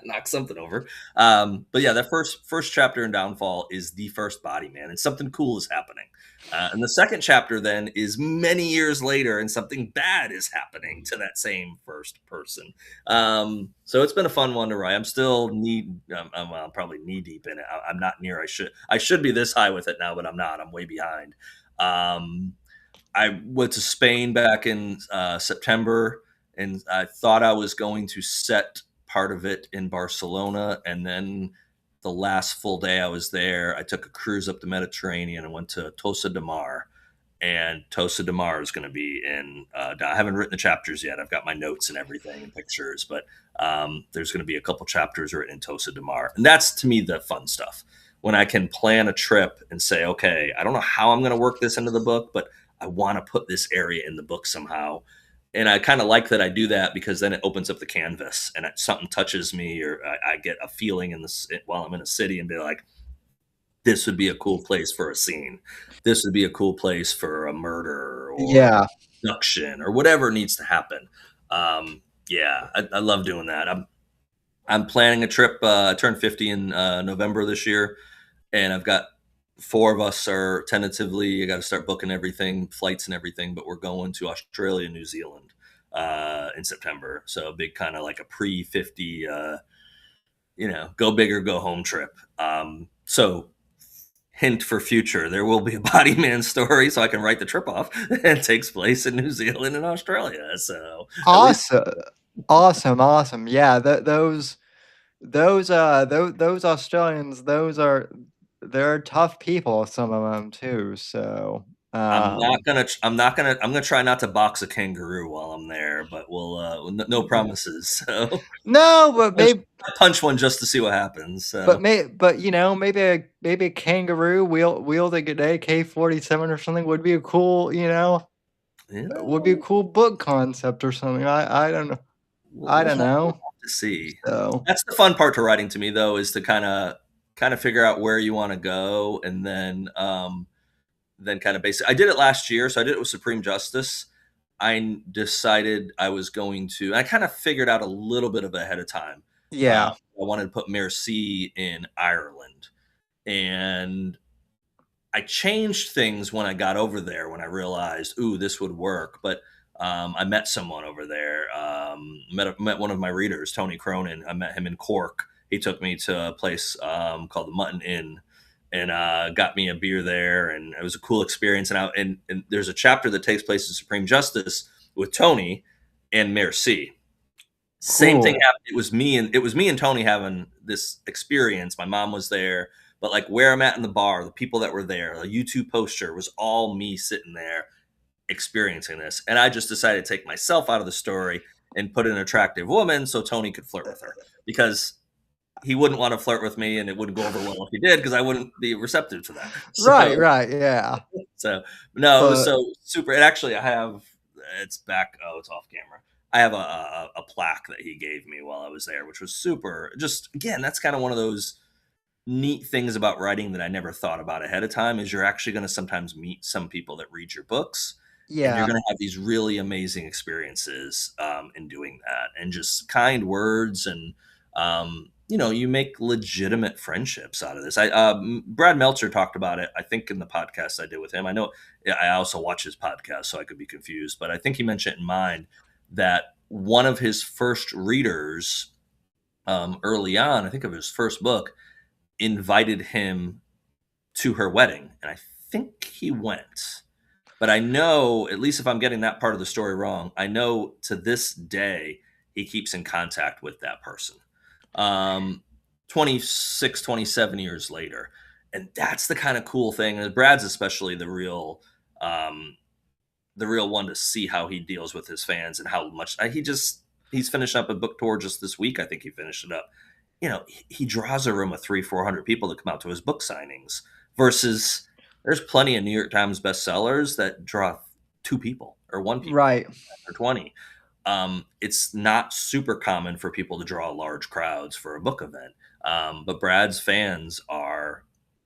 Knocked something over. But yeah, that first chapter in Downfall is the first body man, and something cool is happening. And the second chapter then is many years later, and something bad is happening to that same first person. So it's been a fun one to write. I'm still I'm probably knee deep in it. I'm not near. I should be this high with it now, but I'm not. I'm way behind. I went to Spain back in September, and I thought I was going to set part of it in Barcelona. And then the last full day I was there, I took a cruise up the Mediterranean and went to Tossa de Mar. And Tossa de Mar is going to be in. I haven't written the chapters yet. I've got my notes and everything and pictures, but there's going to be a couple chapters written in Tossa de Mar, and that's to me the fun stuff. When I can plan a trip and say, okay, I don't know how I'm going to work this into the book, but I want to put this area in the book somehow. And I kind of like that I do that, because then it opens up the canvas, and something touches me, or I get a feeling while I'm in a city, and be like, this would be a cool place for a scene. This would be a cool place for a murder or Yeah, abduction or whatever needs to happen. Yeah, I love doing that. I'm planning a trip. I turned 50 in November this year, and I've got 4 of us are tentatively. I got to start booking everything, flights and everything. But we're going to Australia, New Zealand in September. So a big kind of like a pre-50, go big or go home trip. So hint for future, there will be a body man story, so I can write the trip off. It takes place in New Zealand and Australia. So at least awesome. Yeah, those Australians, they're tough people, some of them too. So, I'm gonna try not to box a kangaroo while I'm there, but no promises. So no, but punch, maybe, punch one just to see what happens. So maybe a kangaroo wielding an AK-47 or something would be a cool, yeah, would be a cool book concept or something. I don't know. I don't we'll know. have to see. So, That's the fun part to writing to me, though, is to kind of figure out where you want to go, and then kind of basically, I did it last year, so I did it with Supreme Justice. I decided I was going to. I kind of figured out a little bit of it ahead of time. yeah. I wanted to put Merci in Ireland, and I changed things when I got over there, when I realized, ooh, this would work. But I met someone over there. Met one of my readers, Tony Cronin. I met him in Cork, he took me to a place called the Mutton Inn, and got me a beer there, and it was a cool experience. And there's a chapter that takes place in Supreme Justice with Tony and Mayor C. Same thing Cool. happened. It was me and Tony having this experience. My mom was there, but like where I'm at in the bar, the people that were there, the YouTube poster was all me sitting there experiencing this. And I just decided to take myself out of the story and put an attractive woman so Tony could flirt with her, because he wouldn't want to flirt with me and it wouldn't go over well if he did, because I wouldn't be receptive to that. Right, yeah. So no, it was But so super. And actually I have, it's back. Oh, it's off camera. I have a plaque that he gave me while I was there, which was super. Just again, that's kind of one of those neat things about writing that I never thought about ahead of time, is you're actually going to sometimes meet some people that read your books, and you're yeah, going to have these really amazing experiences in doing that, and just kind words, and you make legitimate friendships out of this. Brad Meltzer talked about it, I think, in the podcast I did with him. I know I also watch his podcast, so I could be confused, but I think he mentioned in mine that one of his first readers early on, I think of his first book, invited him to her wedding, and I think he went. But I know, at least if I'm getting that part of the story wrong, I know to this day he keeps in contact with that person. 26, 27 years later. And that's the kind of cool thing. And Brad's especially the real one to see how he deals with his fans, and how much he's finished up a book tour just this week. I think he finished it up. He draws a room of 300-400 people that come out to his book signings, versus there's plenty of New York Times bestsellers that draw 2 people or 1 people right. or 20. It's not super common for people to draw large crowds for a book event. But Brad's fans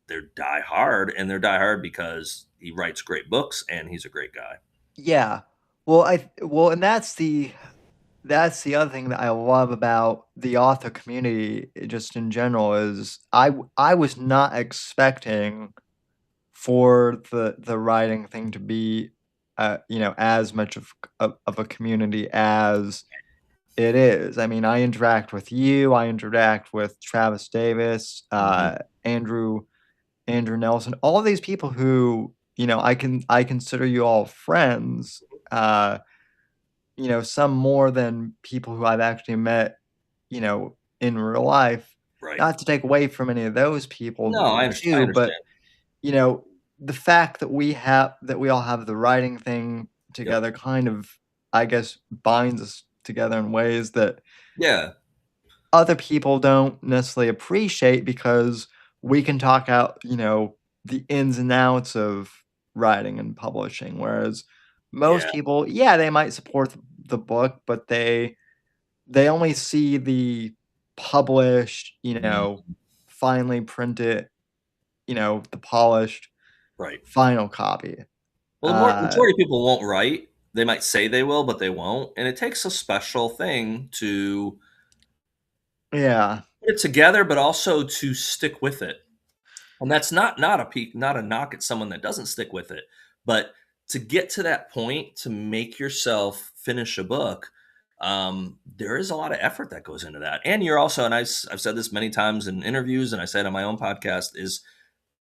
they're die hard because he writes great books and he's a great guy. Yeah. And that's the other thing that I love about the author community, just in general, is I was not expecting for the writing thing to be as much of a community as it is. I mean, I interact with you, I interact with Travis Davis, Andrew Nelson, all of these people who, I consider you all friends, some more than people who I've actually met, in real life. Right. Not to take away from any of those people, No, I understand. but the fact that we all have the writing thing together kind of, I guess, binds us together in ways that other people don't necessarily appreciate, because we can talk out, the ins and outs of writing and publishing, whereas most people, they might support the book, but they only see the published, finally printed, the polished final copy. Well, the majority of people won't write. They might say they will, but they won't. And it takes a special thing to put it together, but also to stick with it. And that's not a knock at someone that doesn't stick with it, but to get to that point, to make yourself finish a book, there is a lot of effort that goes into that. And you're also, and I've said this many times in interviews, and I said on my own podcast, is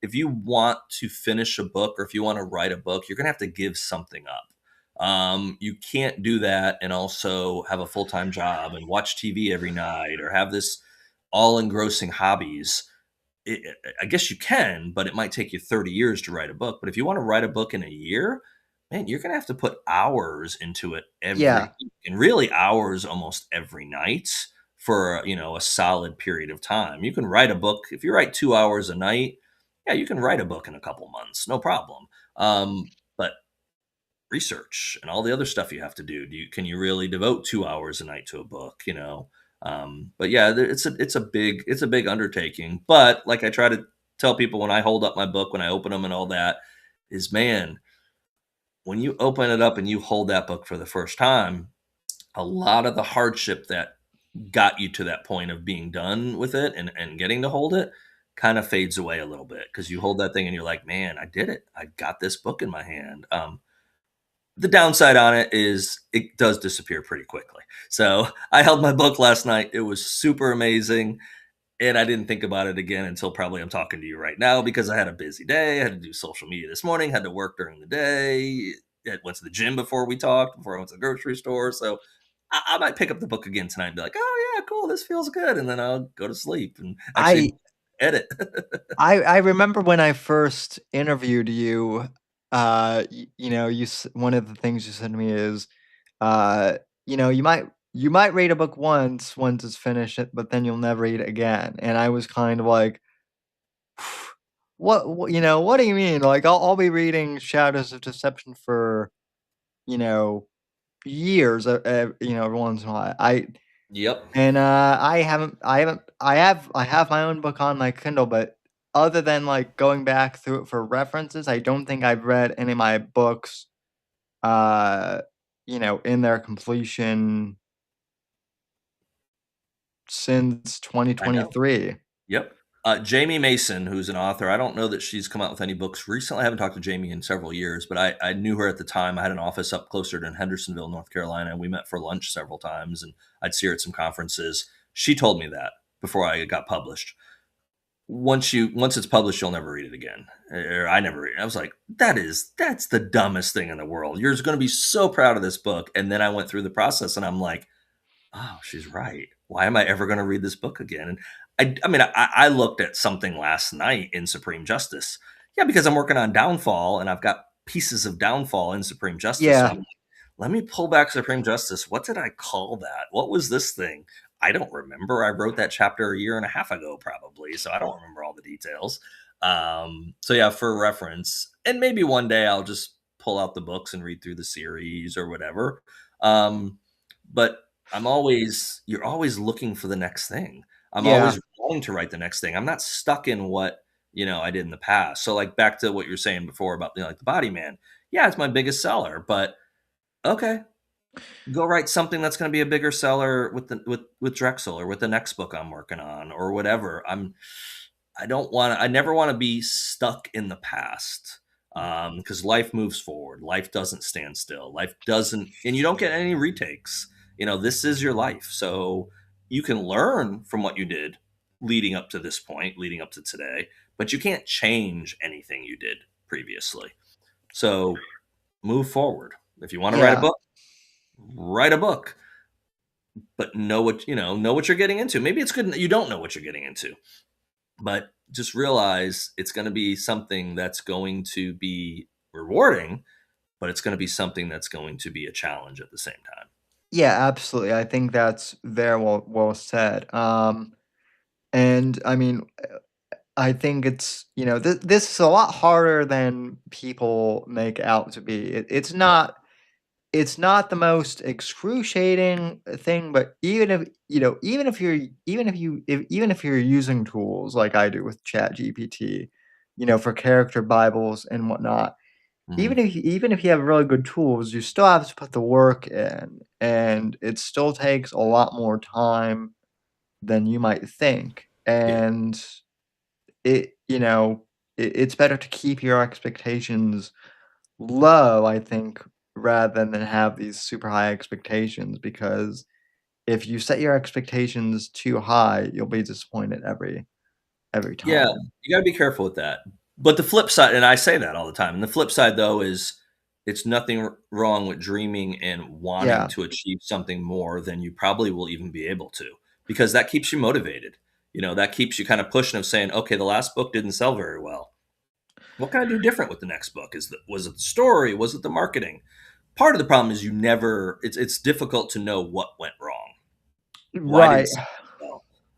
if you want to finish a book, or if you want to write a book, you're going to have to give something up. You can't do that and also have a full-time job and watch TV every night, or have this all engrossing hobbies. I guess you can, but it might take you 30 years to write a book. But if you want to write a book in a year, man, you're going to have to put hours into it every week, and really hours almost every night for, a solid period of time. You can write a book. If you write 2 hours a night, you can write a book in a couple months, no problem. But research and all the other stuff you have to do, can you really devote 2 hours a night to a book, But it's a big undertaking. But like I try to tell people when I hold up my book, when I open them and all that, is, man, when you open it up and you hold that book for the first time, a lot of the hardship that got you to that point of being done with it and getting to hold it kind of fades away a little bit, because you hold that thing and you're like, man, I did it. I got this book in my hand. The downside on it is it does disappear pretty quickly. So I held my book last night. It was super amazing. And I didn't think about it again until probably I'm talking to you right now because I had a busy day. I had to do social media this morning, had to work during the day. I went to the gym before we talked, before I went to the grocery store. So I might pick up the book again tonight and be like, oh, yeah, cool. This feels good. And then I'll go to sleep and actually I edit. I remember when I first interviewed you, one of the things you said to me is, uh, you might read a book once it's finished, but then you'll never read it again. And I was kind of like, what do you mean? Like, I'll be reading Shadows of Deception for, you know, years, every once in a while. Yep. I have my own book on my Kindle, but other than, like, going back through it for references, I don't think I've read any of my books, uh, in their completion since I know. 2023. Yep. Jamie Mason, who's an author, I don't know that she's come out with any books recently. I haven't talked to Jamie in several years, but I knew her at the time. I had an office up closer to Hendersonville, North Carolina, and we met for lunch several times, and I'd see her at some conferences. She told me that before I got published. Once it's published, you'll never read it again. Or I never read it. I was like, that's the dumbest thing in the world. You're going to be so proud of this book. And then I went through the process and I'm like, oh, she's right. Why am I ever going to read this book again? And I looked at something last night in Supreme Justice. Yeah, because I'm working on Downfall and I've got pieces of Downfall in Supreme Justice. So Yeah. I'm like, let me pull back Supreme Justice. What did I call that? What was this thing? I don't remember. I wrote that chapter a year and a half ago, probably. So I don't remember all the details. So yeah, for reference, and maybe one day I'll just pull out the books and read through the series or whatever. But you're always looking for the next thing. I'm Yeah. always wanting to write the next thing. I'm not stuck in what, I did in the past. So like back to what you're saying before about, like the Body Man. Yeah, it's my biggest seller, but okay, go write something that's going to be a bigger seller with Drexel or with the next book I'm working on or whatever. I never want to be stuck in the past. Because life moves forward. Life doesn't stand still. Life doesn't, and you don't get any retakes. This is your life. So you can learn from what you did leading up to this point, leading up to today, but you can't change anything you did previously. So move forward. If you want to Yeah. write a book, but know what you're getting into. Maybe it's good that you don't know what you're getting into, but just realize it's going to be something that's going to be rewarding, but it's going to be something that's going to be a challenge at the same time. Yeah, absolutely. I think that's very well said. And I mean, I think it's, this is a lot harder than people make out to be. It's not the most excruciating thing, but even if you're using tools like I do with ChatGPT, for character bibles and whatnot, Mhm. even if you have really good tools, you still have to put the work in, and it still takes a lot more time than you might think. Yeah. And it you know it's better to keep your expectations low, I think, rather than have these super high expectations, because if you set your expectations too high, you'll be disappointed every Yeah, time. you gotta be careful with that. But the flip side, and I say that all the time, and the flip side though is it's nothing wrong with dreaming and wanting Yeah. to achieve something more than you probably will even be able to, because that keeps you motivated. That keeps you kind of pushing of saying, okay, the last book didn't sell very well. What can I do different with the next book? Was it the story? Was it the marketing? Part of the problem is it's difficult to know what went wrong. Why didn't Right. it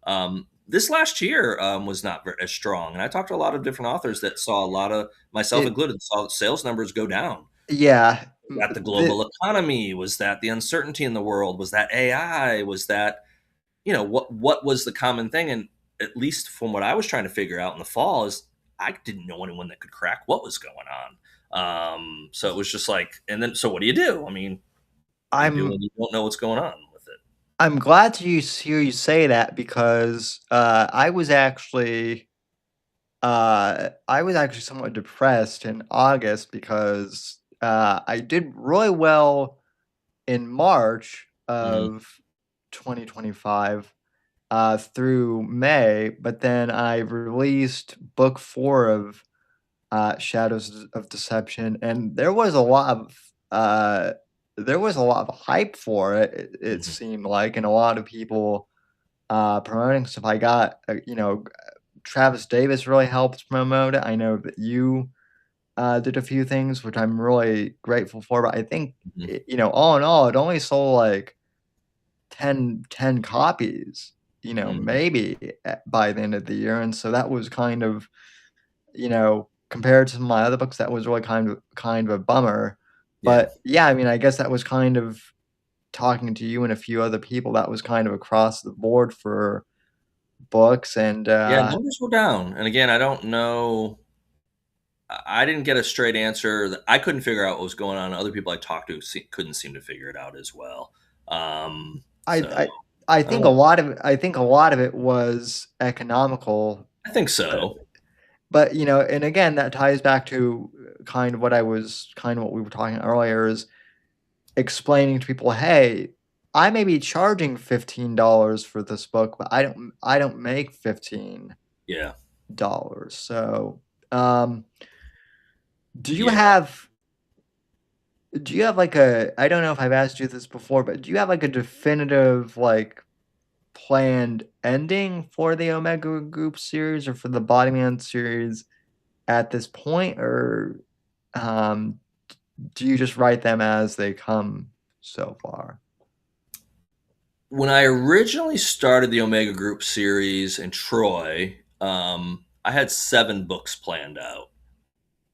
sell? This last year was not as strong, and I talked to a lot of different authors that saw a lot of, myself It included, saw sales numbers go down. Yeah. Was that the global economy? Was that the uncertainty in the world? Was that AI? Was that, what was the common thing? And at least from what I was trying to figure out in the fall is I didn't know anyone that could crack what was going on. So it was just like, and then so what do you do? I mean, what do you do I'm when you don't know what's going on with it? I'm glad to hear you say that, because I was actually somewhat depressed in August because I did really well in March Mhm. of 2025. through May, but then I released book 4 of Shadows of Deception, and there was a lot of hype for it. It Mhm. seemed like, and a lot of people promoting stuff. I got Travis Davis really helped promote it. I know that you did a few things, which I'm really grateful for. But I think Mhm. all in all, it only sold like 10 copies. Mhm. Maybe by the end of the year, and so that was kind of compared to my other books, that was really kind of a bummer. Yeah. But yeah, I mean, I guess that was kind of talking to you and a few other people. That was kind of across the board for books, and Yeah, numbers were down, and again, I don't know. I didn't get a straight answer. I couldn't figure out what was going on. Other people I talked to couldn't seem to figure it out as well. I So I I I don't think a know. lot of it was economical, I think but so. and again, that ties back to kind of what we were talking earlier is explaining to people, "Hey, I may be charging $15 for this book, but I don't make $15." Yeah. So, um, do you Yeah. have like I don't know if I've asked you this before, but do you have like a definitive like planned ending for the Omega Group series or for the Bodyman series at this point, or um, do you just write them as they come so far? When I originally started the Omega Group series in Troy, I had 7 books planned out.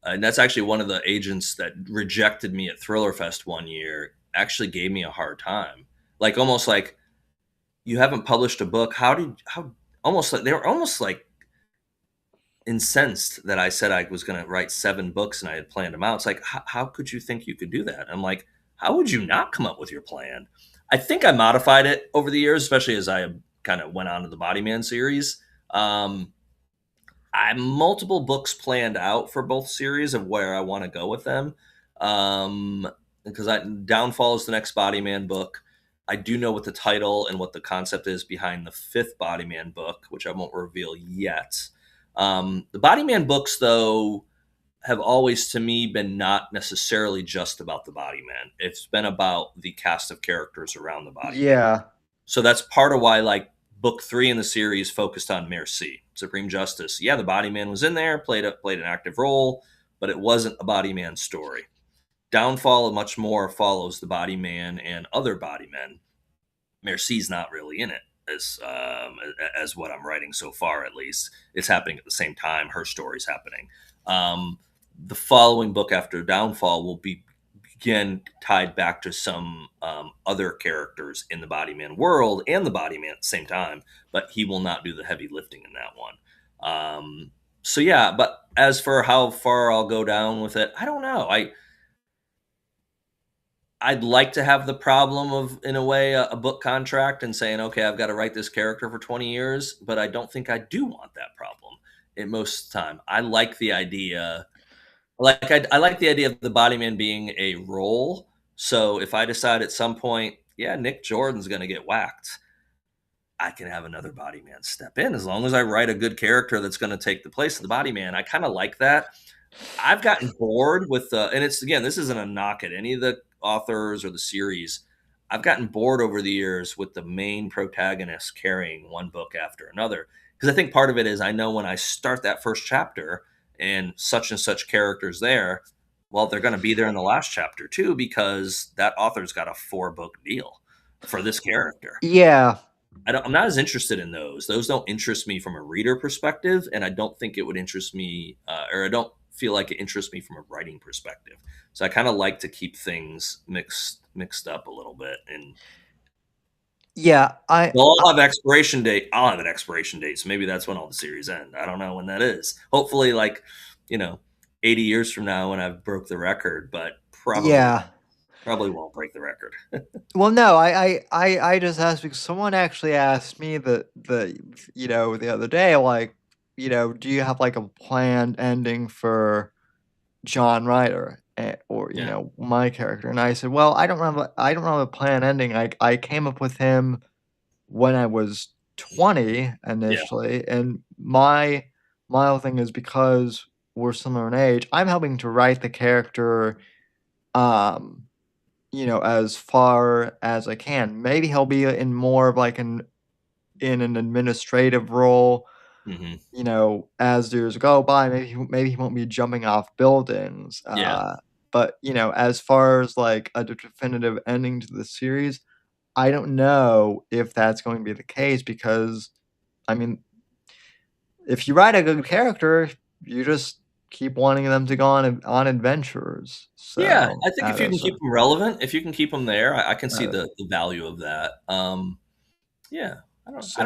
And that's actually one of the agents that rejected me at Thriller Fest one year actually gave me a hard time. Like almost like you haven't published a book. How almost like they were almost like incensed that I said I was going to write 7 books and I had planned them out. It's like, how could you think you could do that? I'm like, how would you not come up with your plan? I think I modified it over the years, especially as I kind of went on to the Bodyman series. Um, I have multiple books planned out for both series of where I want to go with them. Because Downfall is the next Bodyman book. I do know what the title and what the concept is behind the 5th Bodyman book, which I won't reveal yet. The Bodyman books, though, have always to me been not necessarily just about the Bodyman. It's been about the cast of characters around the Bodyman. Yeah, So that's part of why, like, book 3 in the series focused on Merci, Supreme Justice. Yeah, the Bodyman was in there, played an active role, but it wasn't a Bodyman story. Downfall much more follows the Bodyman and other Bodymen. Mercy's not really in it as what I'm writing so far. At least it's happening at the same time. Her story's happening. Um, the following book after Downfall will be again tied back to some other characters in the Bodyman world and the Bodyman at the same time, but he will not do the heavy lifting in that one. So yeah, but as for how far I'll go down with it, I don't know. I'd like to have the problem of, in a way, a book contract and saying, okay, I've got to write this character for 20 years, but I don't think I do want that problem in most of the time. I like the idea, I like the idea of the Bodyman being a role. So if I decide at some point, yeah, Nick Jordan's going to get whacked, I can have another Bodyman step in as long as I write a good character that's going to take the place of the Bodyman. I kind of like that. I've gotten bored with and it's again, this isn't a knock at any of the authors or the series. I've gotten bored over the years with the main protagonist carrying one book after another. Because I think part of it is I know when I start that first chapter and such characters there, well, they're going to be there in the last chapter too, because that author's got a 4-book deal for this character. yeah, I'm not as interested in those. Those don't interest me from a reader perspective, and I don't think it would interest me, or I don't feel like it interests me from a writing perspective. So I kind of like to keep things mixed up a little bit. And yeah. well, I'll have expiration date. I'll have an expiration date, so maybe that's when all the series end. I don't know when that is. Hopefully, like 80 years from now when I've broke the record, but Yeah. probably won't break the record. Well, no, I just asked because someone actually asked me the other day, like, do you have like a planned ending for John Ryder or Yeah. my character? And I said, well, I don't have a planned ending. I came up with him when I was 20 initially, and my whole thing is because we're similar in age, I'm helping to write the character, as far as I can. Maybe he'll be in more of like in an administrative role, Mhm. as years go by. Maybe he won't be jumping off buildings. Yeah. But as far as like a definitive ending to the series, I don't know if that's going to be the case because, I mean, if you write a good character, you just keep wanting them to go on adventures. Yeah, So I think if that you can is keep them relevant, if you can keep them there, I can see uh, the value of that. Yeah, I don't know. so I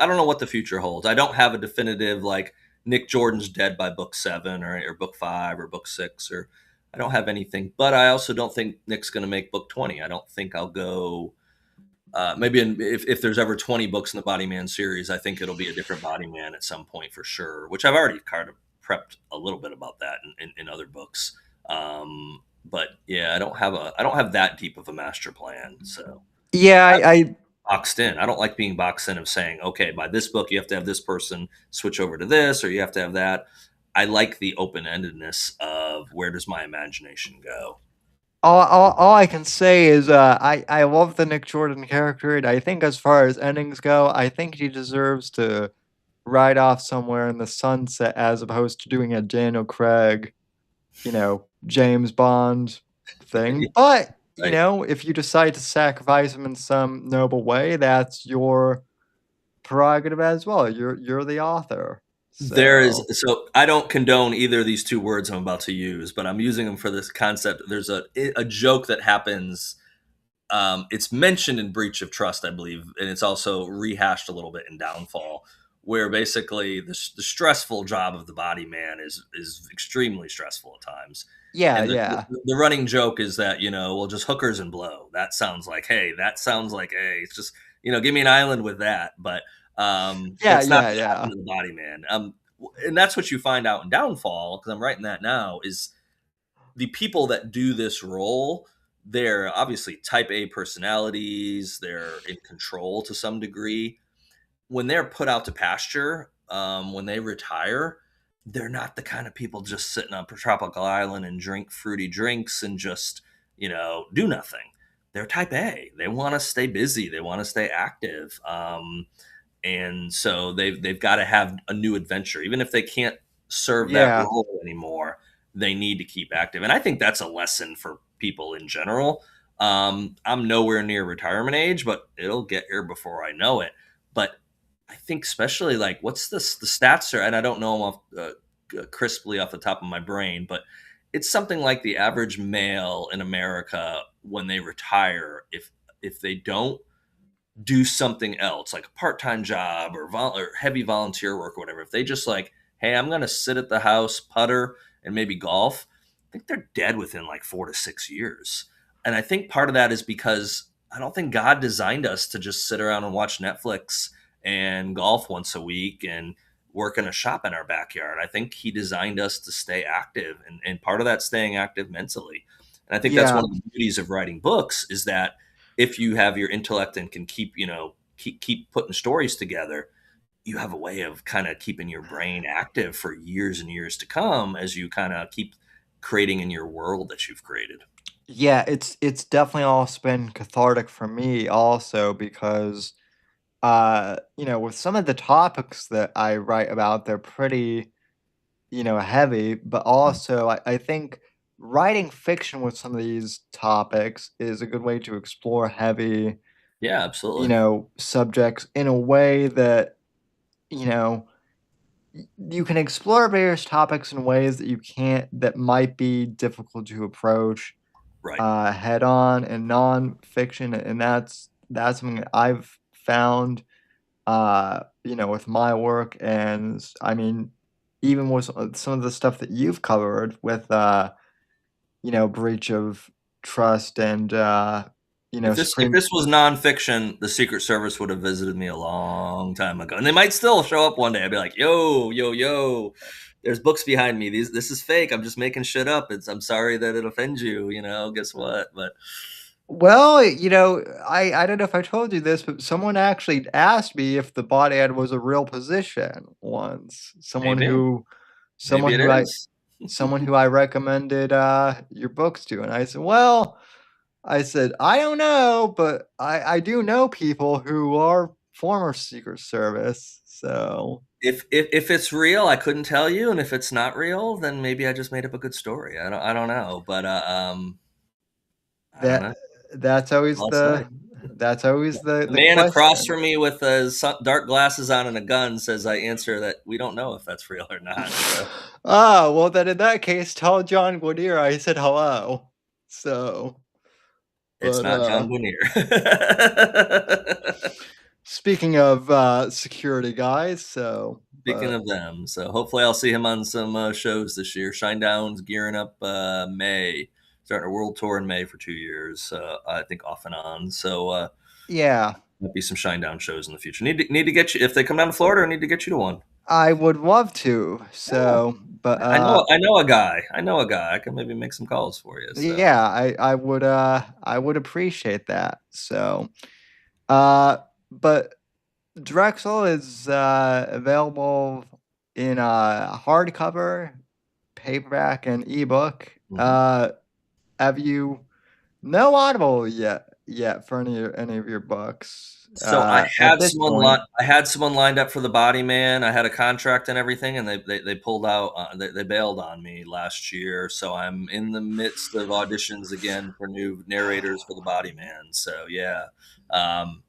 don't know what the future holds. I don't have a definitive like Nick Jordan's dead by book 7 or book 5 or book 6 or I don't have anything. But I also don't think Nick's going to make book 20. I don't think I'll go. Maybe if there's ever 20 books in the Body Man series, I think it'll be a different Body Man at some point for sure. Which I've already kind of prepped a little bit about that in other books. But yeah, I don't have that deep of a master plan. So yeah, I boxed in. I don't like being boxed in of saying, okay, by this book you have to have this person switch over to this, or you have to have that. I like the open endedness of where does my imagination go. all I can say is I love the Nick Jordan character, and I think as far as endings go, I think he deserves to ride off somewhere in the sunset as opposed to doing a Daniel Craig, James Bond thing. But, Right. if you decide to sacrifice him in some noble way, that's your prerogative as well. You're the author. There is So, so I don't condone either of these two words I'm about to use, but I'm using them for this concept. There's a joke that happens. It's mentioned in Breach of Trust, I believe, and it's also rehashed a little bit in Downfall, where basically the stressful job of the body man is extremely stressful at times. yeah, And yeah. the running joke is that well, just hookers and blow. That sounds like hey, it's just give me an island with that, but Yeah, that's not yeah, what yeah. happened to the body man. And that's what you find out in Downfall because I'm writing that now is the people that do this role, they're obviously type A personalities, they're in control to some degree. When they're put out to pasture, when they retire, they're not the kind of people just sitting on a tropical island and drink fruity drinks and just, do nothing. They're type A. They want to stay busy. They want to stay active. And so they've got to have a new adventure, even if they can't serve that Yeah. role anymore. They need to keep active, and I think that's a lesson for people in general. I'm nowhere near retirement age, but it'll get here before I know it. But I think especially like what's the stats are, and I don't know them crisply off the top of my brain, but it's something like the average male in America when they retire, if they don't do something else, like a part-time job or heavy volunteer work or whatever, if they just like, hey, I'm going to sit at the house, putter, and maybe golf, I think they're dead within like 4 to 6 years. And I think part of that is because I don't think God designed us to just sit around and watch Netflix and golf once a week and work in a shop in our backyard. I think he designed us to stay active, and part of that staying active mentally. And I think that's Yeah. one of the beauties of writing books is that if you have your intellect and can keep keep putting stories together, you have a way of kind of keeping your brain active for years and years to come as you kind of keep creating in your world that you've created. Yeah, it's definitely also been cathartic for me also because with some of the topics that I write about, they're pretty, heavy, but also I think writing fiction with some of these topics is a good way to explore heavy, Yeah, absolutely. subjects in a way that, you know, you can explore various topics in ways that you can't that might be difficult to approach Right. head on and nonfiction, and that's something that I've found with my work, and I mean, even with some of the stuff that you've covered with breach of trust and If Supreme. this was nonfiction, the Secret Service would have visited me a long time ago, and they might still show up one day. I'd be like, "Yo, yo, yo, there's books behind me. This is fake. I'm just making shit up. I'm sorry that it offends you. Guess what?" But Well, I don't know if I told you this, but someone actually asked me if the body ad was a real position once. Maybe. Maybe it is. Someone who I recommended your books to, and I said, well, I said, I don't know, but I do know people who are former Secret Service, so If it's real, I couldn't tell you, and if it's not real, then maybe I just made up a good story. I don't know, but I don't know. that that's always I'll say. the The man across question. from me with dark glasses on and a gun says I answer that we don't know if that's real or not. So Ah, well then in that case, tell John Guinier I said hello. So, it's but not John Guinier. speaking of security guys, so Speaking of them, so hopefully I'll see him on some shows this year. Shinedown's gearing up May, starting a world tour in May for 2 years. I think off and on. So yeah, might be some Shinedown shows in the future. Need to get you if they come down to Florida. I need to get you to one. I would love to. Yeah. So, but I know a guy. I know a guy. I can maybe make some calls for you. So yeah, I would appreciate that. So, uh, but Drexel is available in hardcover, paperback, and ebook. mhm. Have you no Audible yet for any of your books So I at had this someone point? I had someone lined up for the Body Man. I had a contract and everything, and they pulled out. They bailed on me last year. So I'm in the midst of auditions again for new narrators for the Body Man. So yeah,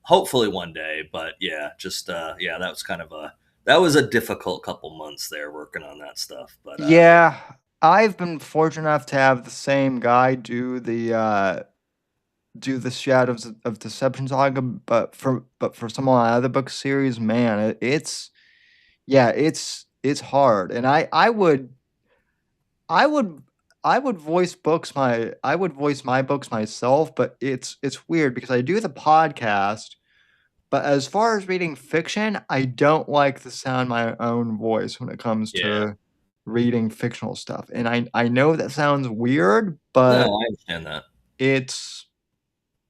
hopefully one day. But yeah, just yeah, that was a difficult couple months there working on that stuff. But yeah, Yeah, I've been fortunate enough to have the same guy do the Shadows of Deception saga, but for some of my other book series, man, it's yeah, it's hard, and I would I would voice my books myself, but it's weird because I do the podcast, but as far as reading fiction, I don't like the sound of my own voice when it comes yeah. to reading fictional stuff. And I know that sounds weird, No, but I understand that. it's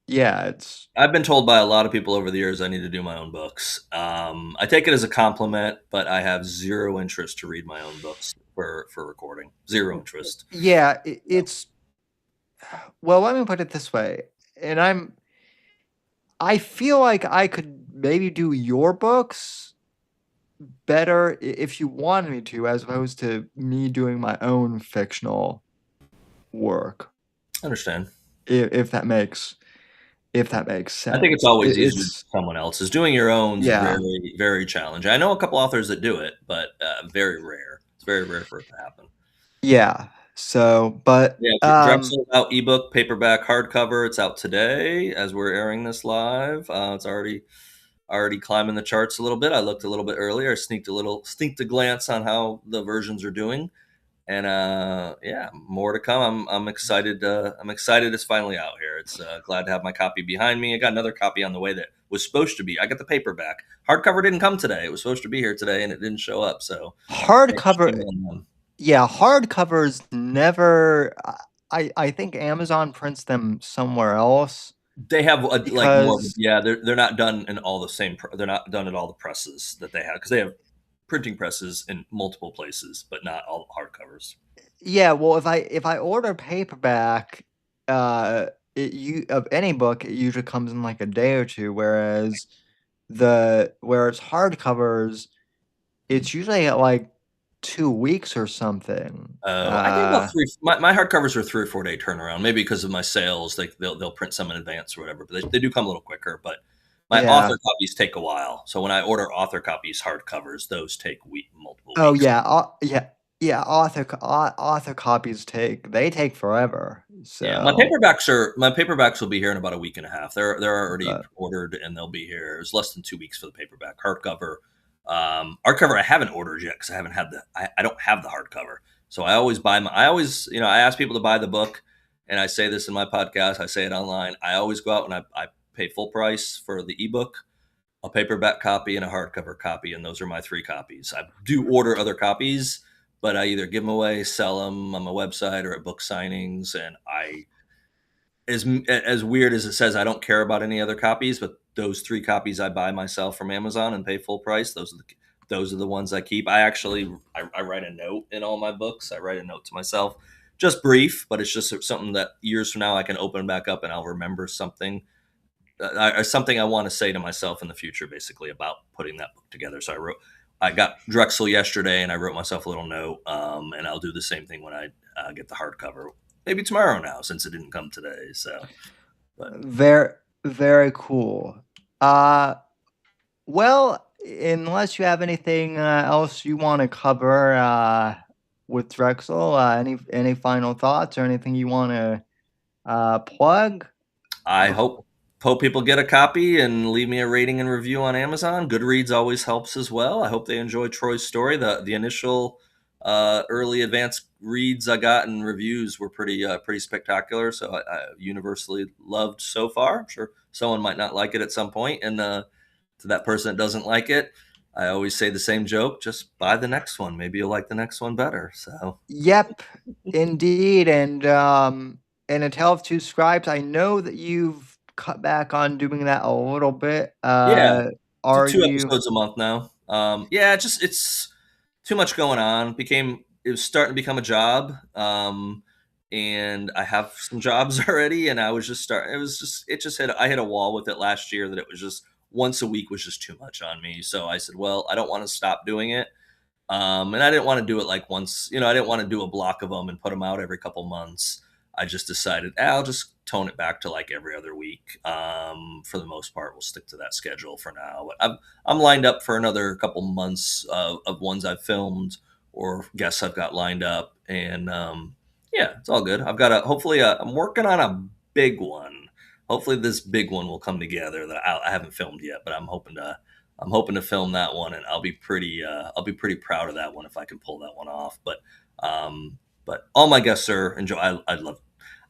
yeah, it's I've been told by a lot of people over the years I need to do my own books. I take it as a compliment, but I have zero interest to read my own books for recording. Zero interest. yeah, it's well, let me put it this way. And I feel like I could maybe do your books better if you wanted me to, as opposed to me doing my own fictional work. I understand. If that makes I think it's sense. always easier than It's someone else's. Doing your own's yeah, very, very challenging. I know a couple authors that do it, but very rare. It's very rare for it to happen. yeah. So, but Yeah, Drexel out ebook, paperback, hardcover. It's out today as we're airing this live. It's already climbing the charts a little bit. I looked a little bit earlier. I sneaked a glance on how the versions are doing, and yeah, more to come. I'm excited. I'm excited it's finally out here. It's glad to have my copy behind me. I got another copy on the way that was supposed to be. I got the paperback. Hardcover didn't come today. It was supposed to be here today, and it didn't show up. So hardcover, yeah, hardcovers never. I think Amazon prints them somewhere else they have like more. because Yeah, they're not done in all the same. They're not done at all the presses that they have because they have printing presses in multiple places, but not all hardcovers. yeah. Well, if I order paperback, you of any book, it usually comes in like a day or two, whereas hardcovers, it's usually at like 2 weeks or something. I think about three. My hardcovers are 3 or 4 day turnaround. Maybe because of my sales, they'll print some in advance or whatever. But they do come a little quicker. But my Yeah. author copies take a while. So when I order author copies, hardcovers, those take multiple Oh weeks. yeah, yeah. Author copies take forever. Yeah, So, my paperbacks will be here in about a week and a half. They're already but ordered and they'll be here. It's less than 2 weeks for the paperback. Hardcover I haven't ordered yet because I don't have the hardcover. So I always I ask people to buy the book, and I say this in my podcast. I say it online. I always go out and I pay full price for the ebook, a paperback copy, and a hardcover copy, and those are my 3 copies. I do order other copies, but I either give them away, sell them on my website, or at book signings. And as weird as it says, I don't care about any other copies, but those 3 copies I buy myself from Amazon and pay full price. Those are the ones I keep. I write a note in all my books. I write a note to myself, just brief, but it's just something that years from now I can open back up and I'll remember something. Something I want to say to myself in the future, basically, about putting that book together. So I got Drexel yesterday, and I wrote myself a little note, and I'll do the same thing when I get the hardcover. Maybe tomorrow now, since it didn't come today. So, very, very cool. Well, unless you have anything else you want to cover with Drexel, any final thoughts or anything you want to plug? I hope people get a copy and leave me a rating and review on Amazon. Goodreads always helps as well. I hope they enjoy Troy's story. The initial early advanced reads I got and reviews were pretty spectacular. So I universally loved so far. I'm sure someone might not like it at some point, and to that person that doesn't like it, I always say the same joke: just buy the next one. Maybe you'll like the next one better. So Yep, indeed. And A Tale of Two Scribes, I know that you've cut back on doing that a little bit. yeah, do Are 2 you? episodes a month now. Yeah, just it's too much going on. It was starting to become a job. And I have some jobs already, and I was just starting. I hit a wall with it last year that it was just once a week was just too much on me. So I said, well, I don't want to stop doing it. And I didn't want to do it like once, I didn't want to do a block of them and put them out every couple months. I just decided I'll just tone it back to like every other week. For the most part, we'll stick to that schedule for now. But I'm lined up for another couple months of ones I've filmed or guests I've got lined up, and yeah, it's all good. I'm working on a big one. Hopefully, this big one will come together that I haven't filmed yet, but I'm hoping to film that one, and I'll be pretty proud of that one if I can pull that one off. But all my guests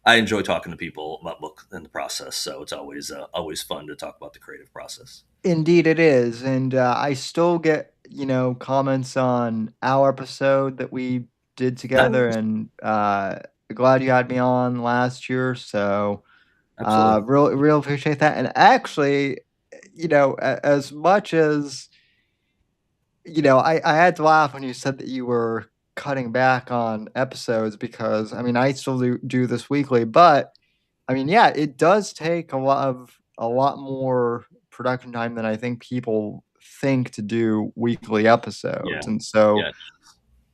I enjoy talking to people about book and the process. So it's always fun to talk about the creative process. Indeed, it is. And I still get, comments on our episode that we did together. Nice. And glad you had me on last year. So Absolutely. real appreciate that. And actually, as much as, I had to laugh when you said that you were cutting back on episodes because, I still do this weekly. But, yeah, it does take a lot more production time than I think people think to do weekly episodes. Yeah. And so Yeah.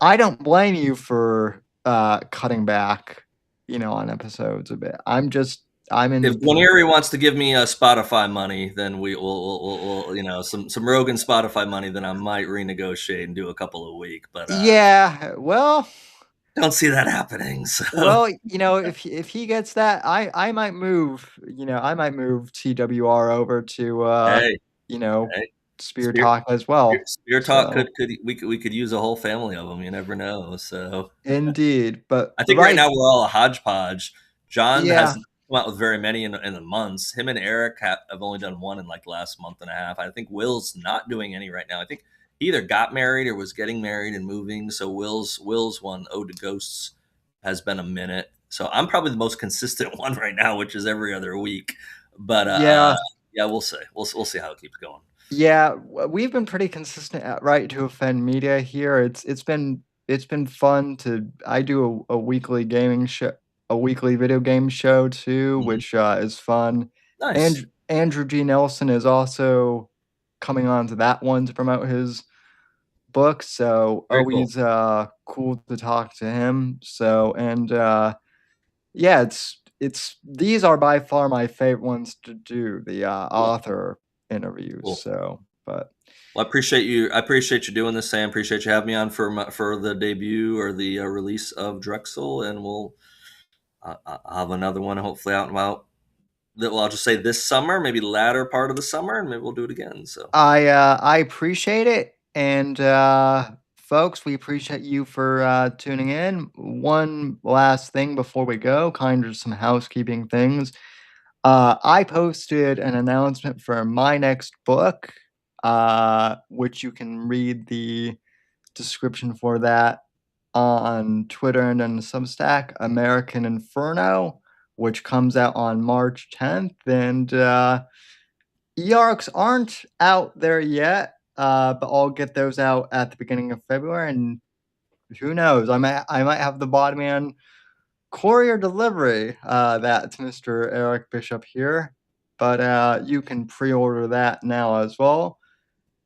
I don't blame you for cutting back, on episodes a bit. I'm in If the Guarnieri wants to give me Spotify money, then we'll some Rogan Spotify money, then I might renegotiate and do a couple a week. But yeah, well, don't see that happening. So if he gets that, I might move, TWR over to hey, Spear hey, Talk as well. Spear Talk So we could use a whole family of them. You never know. So indeed, but I think right now we're all a hodgepodge. John yeah, hasn't come out with very many in the months. Him and Eric have only done one in like the last month and a half. I think Will's not doing any right now. I think he either got married or was getting married and moving. So Will's one, Ode to Ghosts, has been a minute. So I'm probably the most consistent one right now, which is every other week. But yeah, we'll see. We'll see how it keeps going. yeah, we've been pretty consistent at Right to Offend Media here. It's been fun to. I do a weekly gaming show, a weekly video game show too, Mhm. which is fun. Nice. And Andrew G. Nelson is also coming on to that one to promote his book. So Very cool. always cool to talk to him. So and yeah, it's these are by far my favorite ones to do, the Cool. author interviews. Cool. So, but Well, I appreciate you. I appreciate you doing this, Sam. Appreciate you having me on for the debut or the release of Drexel, and I'll have another one hopefully out and about. Well, I'll just say this summer, maybe latter part of the summer, and maybe we'll do it again. So I appreciate it, and folks, we appreciate you for tuning in. One last thing before we go, kind of some housekeeping things. I posted an announcement for my next book, which you can read the description for that on Twitter and on Substack, American Inferno, which comes out on March 10th. And e-arcs aren't out there yet, but I'll get those out at the beginning of February. And who knows, I might have the Bodman courier delivery. That's Mr. Eric Bishop here. But you can pre-order that now as well.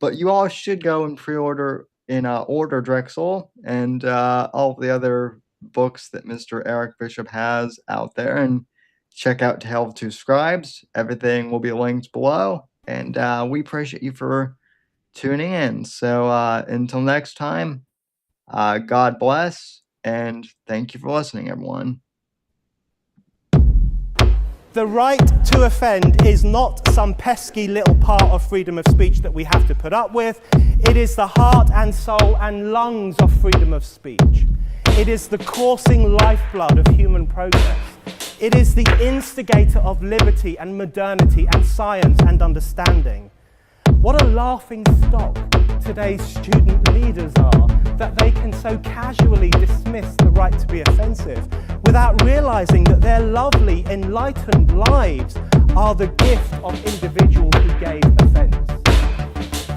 But you all should go and pre-order in Order Drexel and all of the other books that Mr. Eric Bishop has out there, and check out Tale of Two Scribes. Everything will be linked below, and we appreciate you for tuning in. So until next time, God bless, and thank you for listening, everyone. The right to offend is not some pesky little part of freedom of speech that we have to put up with. It is the heart and soul and lungs of freedom of speech. It is the coursing lifeblood of human progress. It is the instigator of liberty and modernity and science and understanding. What a laughing stock today's student leaders are, that they can so casually dismiss the right to be offensive without realizing that their lovely, enlightened lives are the gift of individuals who gave offense.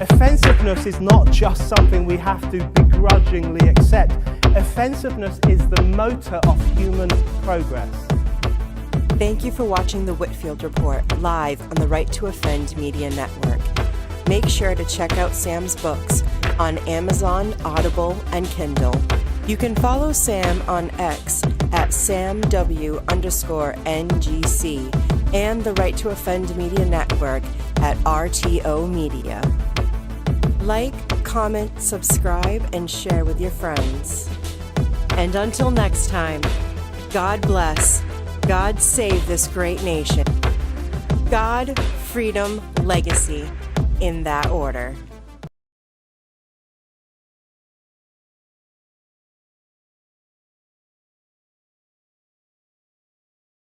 Offensiveness is not just something we have to begrudgingly accept. Offensiveness is the motor of human progress. Thank you for watching the Whitfield Report live on the Right to Offend Media Network. Make sure to check out Sam's books on Amazon, Audible, and Kindle. You can follow Sam on X at SamW_NGC and the Right to Offend Media Network at RTO Media. Like, comment, subscribe, and share with your friends. And until next time, God bless, God save this great nation. God, freedom, legacy, in that order.